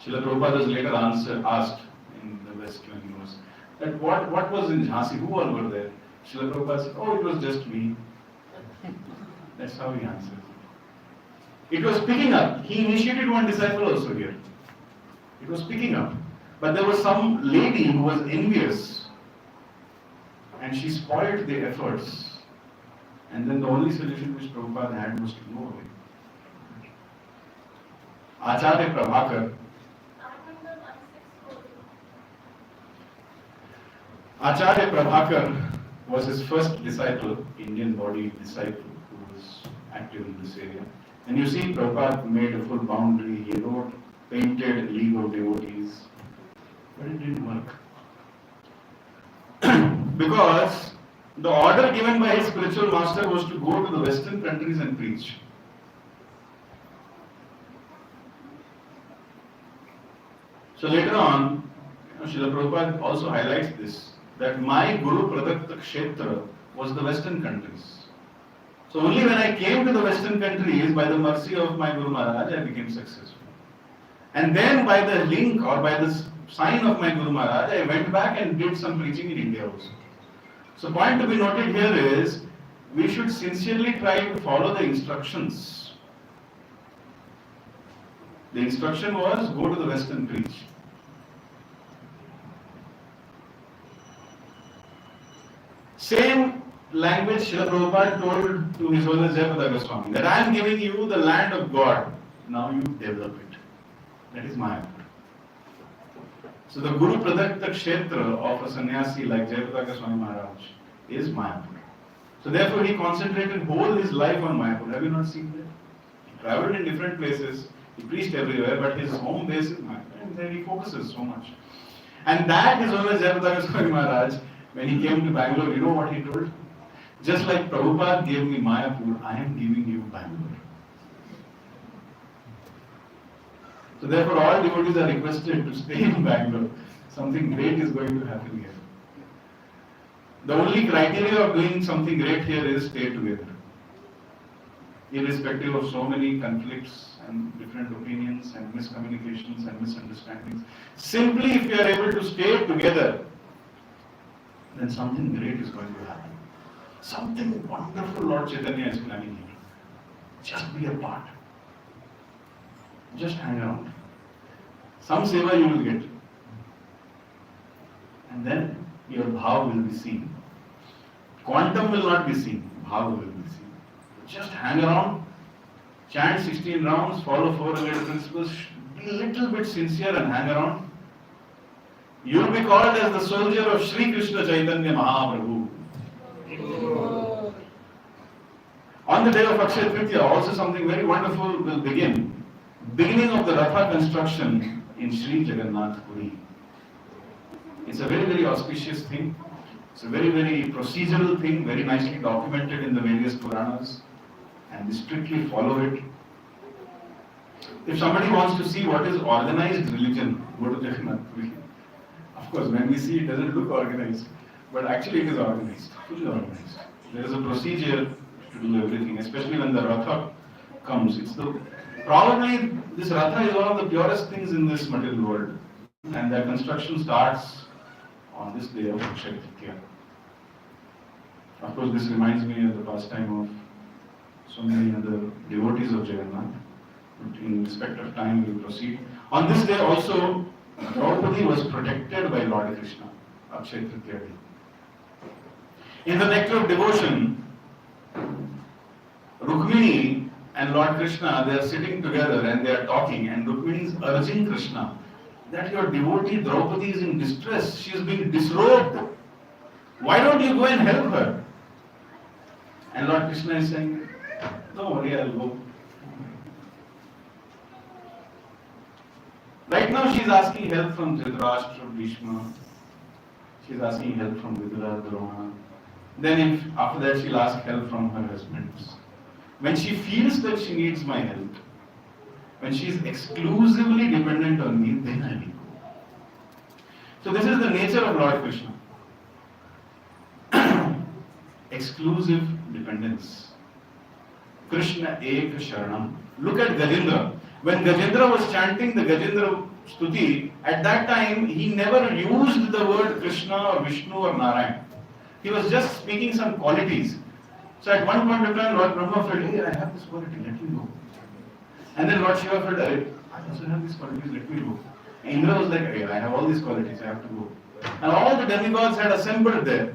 Srila Prabhupada was later asked in the West when he was that what was in Jhansi, who all were there? Srila Prabhupada said, oh, it was just me. That's how he answered. It was picking up. He initiated one disciple also here. It was picking up. But there was some lady who was envious and she spoiled the efforts. And then the only solution which Prabhupada had was to go away. Acharya Prabhakar. Acharya Prabhakar was his first disciple, Indian body disciple, who was active in this area. And you see, Prabhupada made a full boundary. He wrote, painted League of Devotees. But it didn't work. Because the order given by his spiritual master was to go to the Western countries and preach. So later on, Srila Prabhupada also highlights this, that my Guru Pradakta Kshetra was the Western countries. So only when I came to the Western countries, by the mercy of my Guru Maharaj, I became successful. And then by the link or by the sign of my Guru Maharaj, I went back and did some preaching in India also. So point to be noted here is, we should sincerely try to follow the instructions. The instruction was, go to the West and preach. Same language Srila Prabhupada told to His Holiness Jayapataka Swami that I am giving you the land of God. Now you develop it. That is Mayapur. So the Guru Pradakta Kshetra of a sannyasi like Jayapataka Swami Maharaj is Mayapur. So therefore he concentrated whole his life on Mayapur. Have you not seen that? He travelled in different places, he preached everywhere, but his home base is Mayapur. And there he focuses so much. And that is Holiness Jayapataka Swami Maharaj, when he came to Bangalore, you know what he told? Just like Prabhupada gave me Mayapur, I am giving you Bangalore. So therefore all devotees are requested to stay in Bangalore. Something great is going to happen here. The only criteria of doing something great here is stay together. Irrespective of so many conflicts and different opinions and miscommunications and misunderstandings. Simply if you are able to stay together, then something great is going to happen. Something wonderful Lord Chaitanya is planning here. Just be a part. Just hang around. Some seva you will get. And then your bhav will be seen. Quantum will not be seen. Bhav will be seen. Just hang around, chant 16 rounds, follow 400 principles, be a little bit sincere and hang around. You will be called as the soldier of Sri Krishna Chaitanya Mahaprabhu. On the day of Akshaya Tritiya, also something very wonderful will begin. Beginning of the Ratha construction in Sri Jagannath Puri. It's a very, very auspicious thing. It's a very, very procedural thing, very nicely documented in the various Puranas, and we strictly follow it. If somebody wants to see what is organized religion, go to Jagannath Puri. Of course, when we see it doesn't look organized, but actually it is organized, fully organized. There is a procedure to do everything, especially when the Ratha comes. Probably this Ratha is one of the purest things in this material world, and their construction starts on this day of Akshaya Tritiya. Of course, this reminds me of the pastime of so many other devotees of Jagannath. In respect of time, we will proceed. On this day also, Draupadi was protected by Lord Krishna, Akshaya Tritiya day. In the nectar of devotion, Rukmini and Lord Krishna, they are sitting together and they are talking, and Rukmini is urging Krishna that your devotee Draupadi is in distress, she is being disrobed. Why don't you go and help her? And Lord Krishna is saying, don't worry, I'll go. Right now she is asking help from Dhritarashtra, Bhishma. She is asking help from Vidura, Drona. Then after that she'll ask help from her husbands. When she feels that she needs my help, when she is exclusively dependent on me, then I will go. So this is the nature of Lord Krishna. Exclusive dependence. Krishna Ek Sharanam. Look at Gajendra. When Gajendra was chanting the Gajendra Stuti, at that time he never used the word Krishna or Vishnu or Narayan. He was just speaking some qualities. So at one point of time, Lord Brahma felt, hey, I have this quality, let me go. And then Lord Shiva felt, I also have these qualities, let me go. And Indra was like, hey, I have all these qualities, I have to go. And all the demigods had assembled there.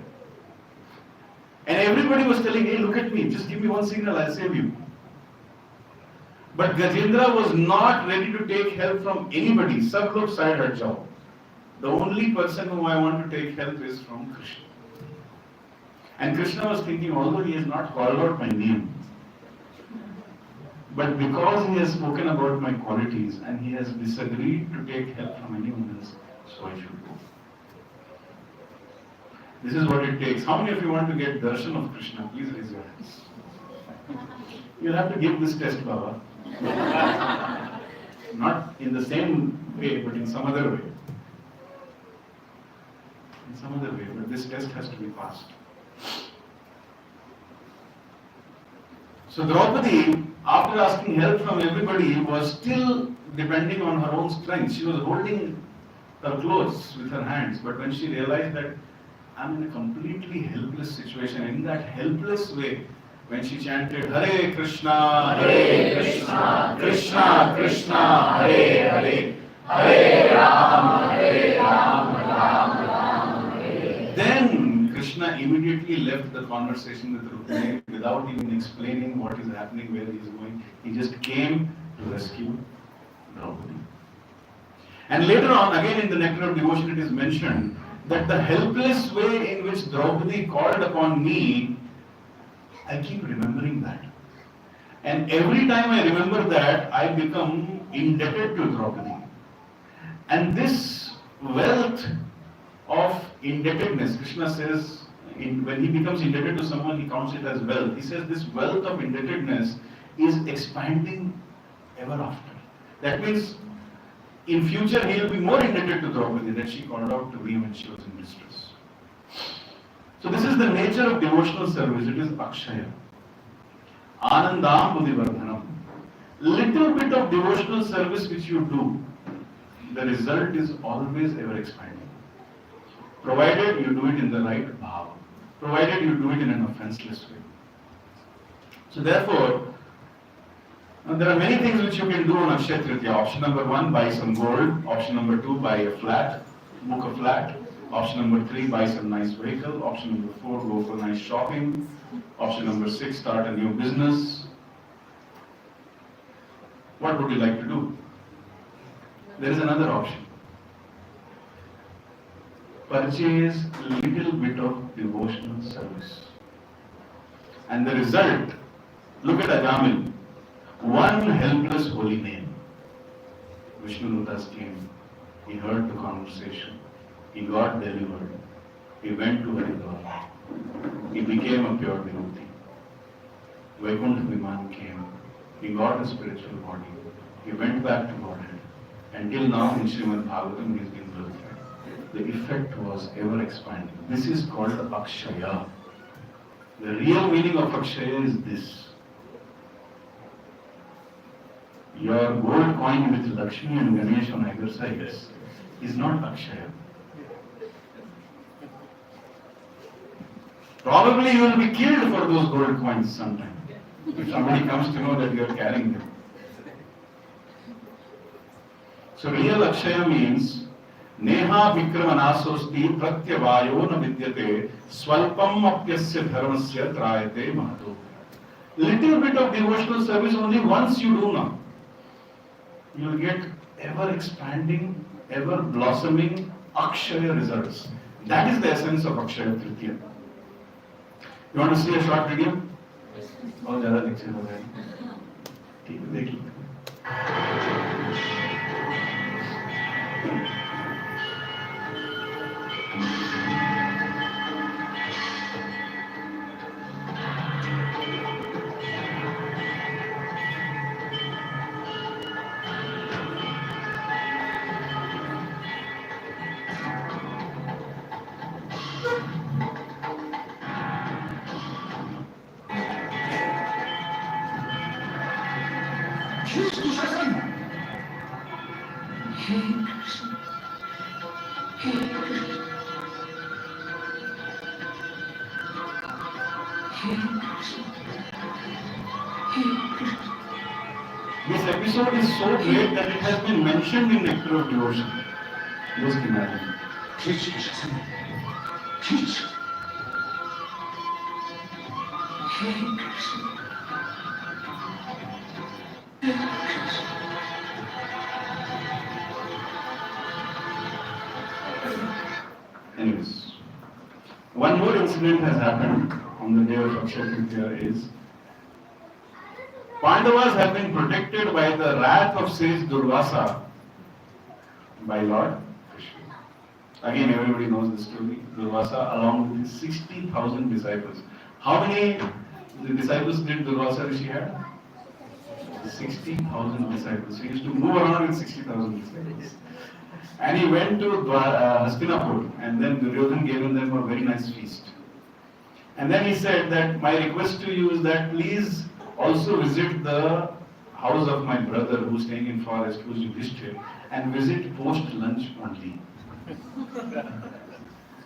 And everybody was telling, hey, look at me, just give me one signal, I'll save you. But Gajendra was not ready to take help from anybody. Sab log side hat jao. The only person whom I want to take help is from Krishna. And Krishna was thinking, although he has not called out my name, but because he has spoken about my qualities and he has disagreed to take help from anyone else, so I should go. This is what it takes. How many of you want to get darshan of Krishna? Please raise your hands. You'll have to give this test, Baba. Not in the same way, but in some other way. In some other way, but this test has to be passed. So Draupadi, after asking help from everybody, was still depending on her own strength. She was holding her clothes with her hands, but when she realized that I'm in a completely helpless situation, in that helpless way, when she chanted Hare Krishna, Krishna Krishna, Hare Hare, Hare Ram, Ram Ram, Hare. Then Krishna immediately conversation with Rukmini without even explaining what is happening, where he is going. He just came to rescue Draupadi. And later on, again in the Nectar of Devotion, it is mentioned that the helpless way in which Draupadi called upon me, I keep remembering that. And every time I remember that, I become indebted to Draupadi. And this wealth of indebtedness, Krishna says, when he becomes indebted to someone, he counts it as wealth. He says this wealth of indebtedness is expanding ever after. That means in future he will be more indebted to Draupadi that she called out to him when she was in distress. So this is the nature of devotional service. It is Akshaya. Anandam Buddhivardhanam. Little bit of devotional service which you do, the result is always ever expanding. Provided you do it in the right bhava. Provided you do it in an offenseless way. So therefore, there are many things which you can do on Akshaya Tritiya. Option number 1, buy some gold. Option number 2, buy a flat, book a flat. Option number 3, buy some nice vehicle. Option number 4, go for nice shopping. Option number 6, start a new business. What would you like to do? There is another option. Purchase little bit of devotional service. And the result, look at Ajamil. One helpless holy name. Vishnu Dutas came. He heard the conversation. He got delivered. He went to Haridwar. He became a pure devotee. Vaikuntha Viman came. He got a spiritual body. He went back to Godhead. Until now in Srimad Bhagavatam he has been glorified. The effect was ever expanding. This is called Akshaya. The real meaning of Akshaya is this. Your gold coin with Lakshmi and Ganesh on either sides is not Akshaya. Probably you will be killed for those gold coins sometime. If somebody comes to know that you are carrying them. So real Akshaya means Neha Vikramanasosti Pratyavayo na vidyate Swalpam apyasya dharmasya trayate mahato. Little bit of devotional service only once you do now. You will get ever expanding, ever blossoming Akshaya results. That is the essence of Akshaya Tritiya. You want to see a short video? बहुत ज़्यादा lecture हो रहा है, ठीक है देख लो. This episode is so great that it has been mentioned in Nectar of Devotion. Just imagine. Anyways, one more incident has happened on the day of Akshaya Tritiya is Pandavas have been protected by the wrath of sage Durvasa by Lord Krishna. Again, everybody knows the story. Durvasa along with his 60,000 disciples. How many disciples did Durvasa Rishi have? 60,000 disciples. He used to move around with 60,000 disciples. And he went to Hastinapur, and then Duryodhan gave them a very nice feast. And then he said that my request to you is that please also visit the house of my brother who's staying in forest, who's Yudhishthir, and visit post lunch only.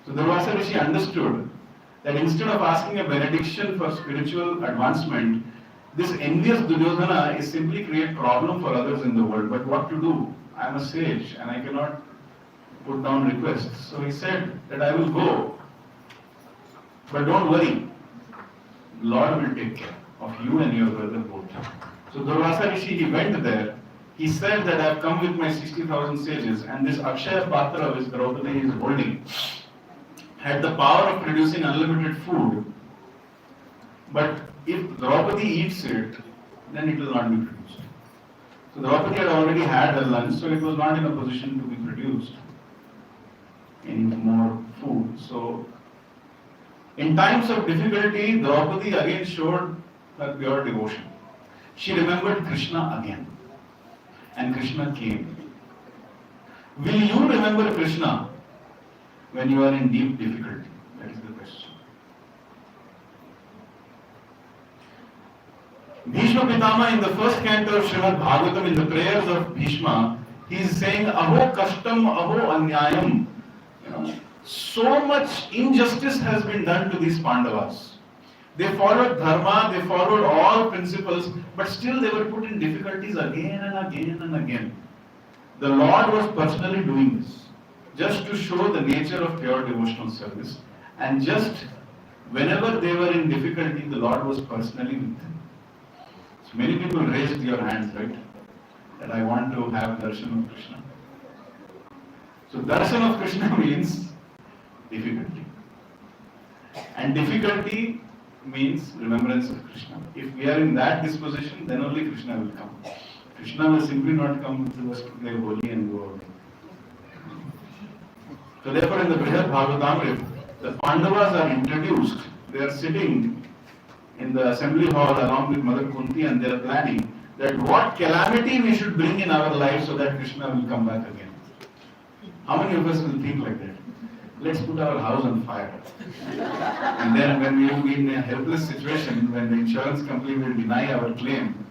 So Durvasa Rishi understood that instead of asking a benediction for spiritual advancement, this envious Duryodhana is simply create problem for others in the world. But what to do? I am a sage and I cannot put down requests. So he said that I will go. But don't worry, Lord will take care of you and your brother both. So Durvasa Rishi, he went there. He said that I have come with my 60,000 sages, and this Akshaya Patra which Draupadi is holding had the power of producing unlimited food. But if Draupadi eats it, then it will not be produced. So Draupadi had already had her lunch, so it was not in a position to be produced any more food. So in times of difficulty, Draupadi again showed her pure devotion. She remembered Krishna again, and Krishna came. Will you remember Krishna when you are in deep difficulty? That is the question. Bhishma Pitama in the first canto of Srimad Bhagavatam, in the prayers of Bhishma, he is saying, Aho kashtam, aho anyayam. So much injustice has been done to these Pandavas. They followed dharma, they followed all principles, but still they were put in difficulties again and again and again. The Lord was personally doing this, just to show the nature of pure devotional service, and just whenever they were in difficulty, the Lord was personally with them. So many people raised your hands, right? That I want to have darshan of Krishna. So darshan of Krishna means difficulty. And difficulty means remembrance of Krishna. If we are in that disposition, then only Krishna will come. Krishna will simply not come to us to play Holi and go away. So therefore in the Brihad Bhagavatamrita, the Pandavas are introduced. They are sitting in the assembly hall along with Mother Kunti, and they are planning that what calamity we should bring in our lives so that Krishna will come back again. How many of us will think like that? Let's put our house on fire. And then when we will be in a helpless situation, when the insurance company will deny our claim,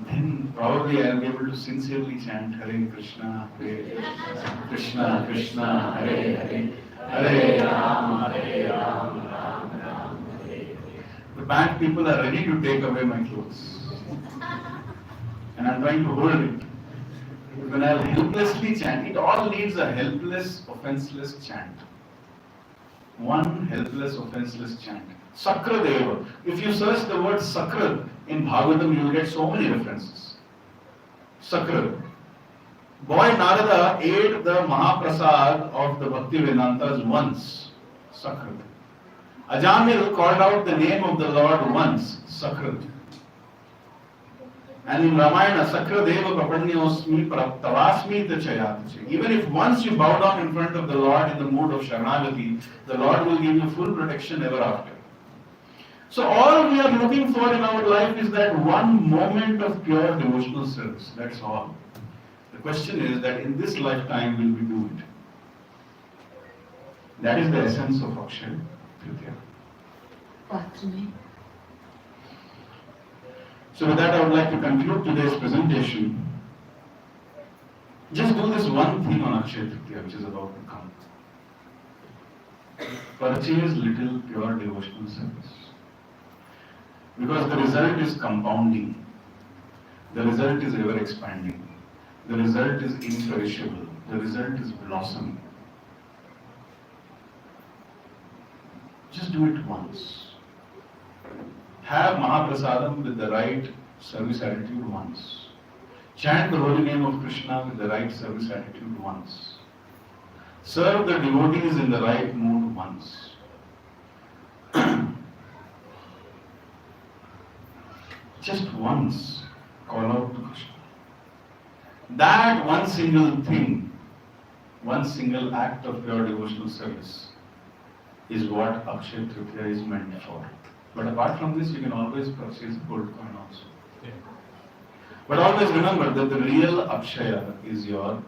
then probably I will be able to sincerely chant Hare Krishna, Hare Krishna, Krishna, Hare Hare, Hare Ram, Ram Ram, Hare. The bank people are ready to take away my clothes. And I am trying to hold it. When I will helplessly chant, it all needs a helpless, offenseless chant. One helpless, offenseless chant. Sakra Deva. If you search the word Sakra in Bhagavatam, you will get so many references. Sakra. Boy Narada ate the Mahaprasad of the Bhakti Vedantas once. Sakra. Ajamil called out the name of the Lord once. Sakra. And in Ramayana, Sakra Deva Papanyosmi Tavasmi Tachayatache. Even if once you bow down in front of the Lord in the mood of Sharanagati, the Lord will give you full protection ever after. So all we are looking for in our life is that one moment of pure devotional service. That's all. The question is that in this lifetime will we do it? That is the essence of Akshaya Tritiya. So with that I would like to conclude today's presentation. Just do this one thing on Akshaya Tritiya which is about to come. Purchase little pure devotional service. Because the result is compounding. The result is ever expanding. The result is imperishable. The result is blossoming. Just do it once. Have Mahaprasadam with the right service attitude once. Chant the holy name of Krishna with the right service attitude once. Serve the devotees in the right mood once. Just once call out to Krishna. That one single thing, one single act of pure devotional service is what Akshaya Tritiya is meant for. But apart from this, you can always purchase gold coin also. Yeah. But always remember that the real Akshaya is your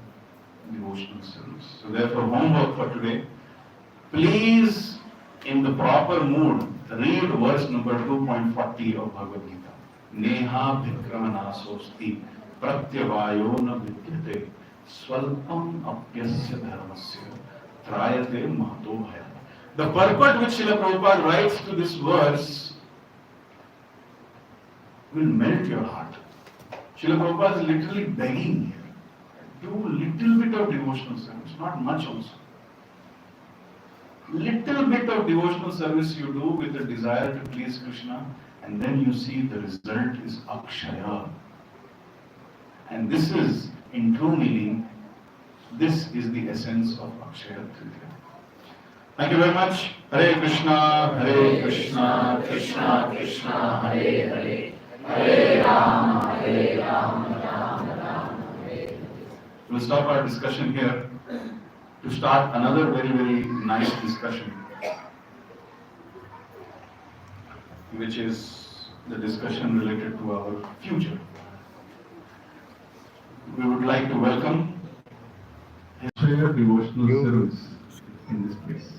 devotional service. So therefore, homework for today. Please, in the proper mood, read verse number 2.40 of Bhagavad Gita. Neha bhikramanasosti pratyavayo na vidyate swalpam apyasya dharmasya trayate mahato bhaya. The purport which Srila Prabhupada writes to this verse will melt your heart. Srila Prabhupada is literally begging here. Do a little bit of devotional service, not much also. little bit of devotional service you do with the desire to please Krishna, and then you see the result is Akshaya. And this is, in true meaning, this is the essence of Akshaya Tritiya. Thank you very much. Hare Krishna, Krishna Krishna, Hare Hare, Hare Rama, Rama Rama, Hare Hare. We'll stop our discussion here to start another very, very nice discussion, which is the discussion related to our future. We would like to welcome Akshaya devotional service in this place.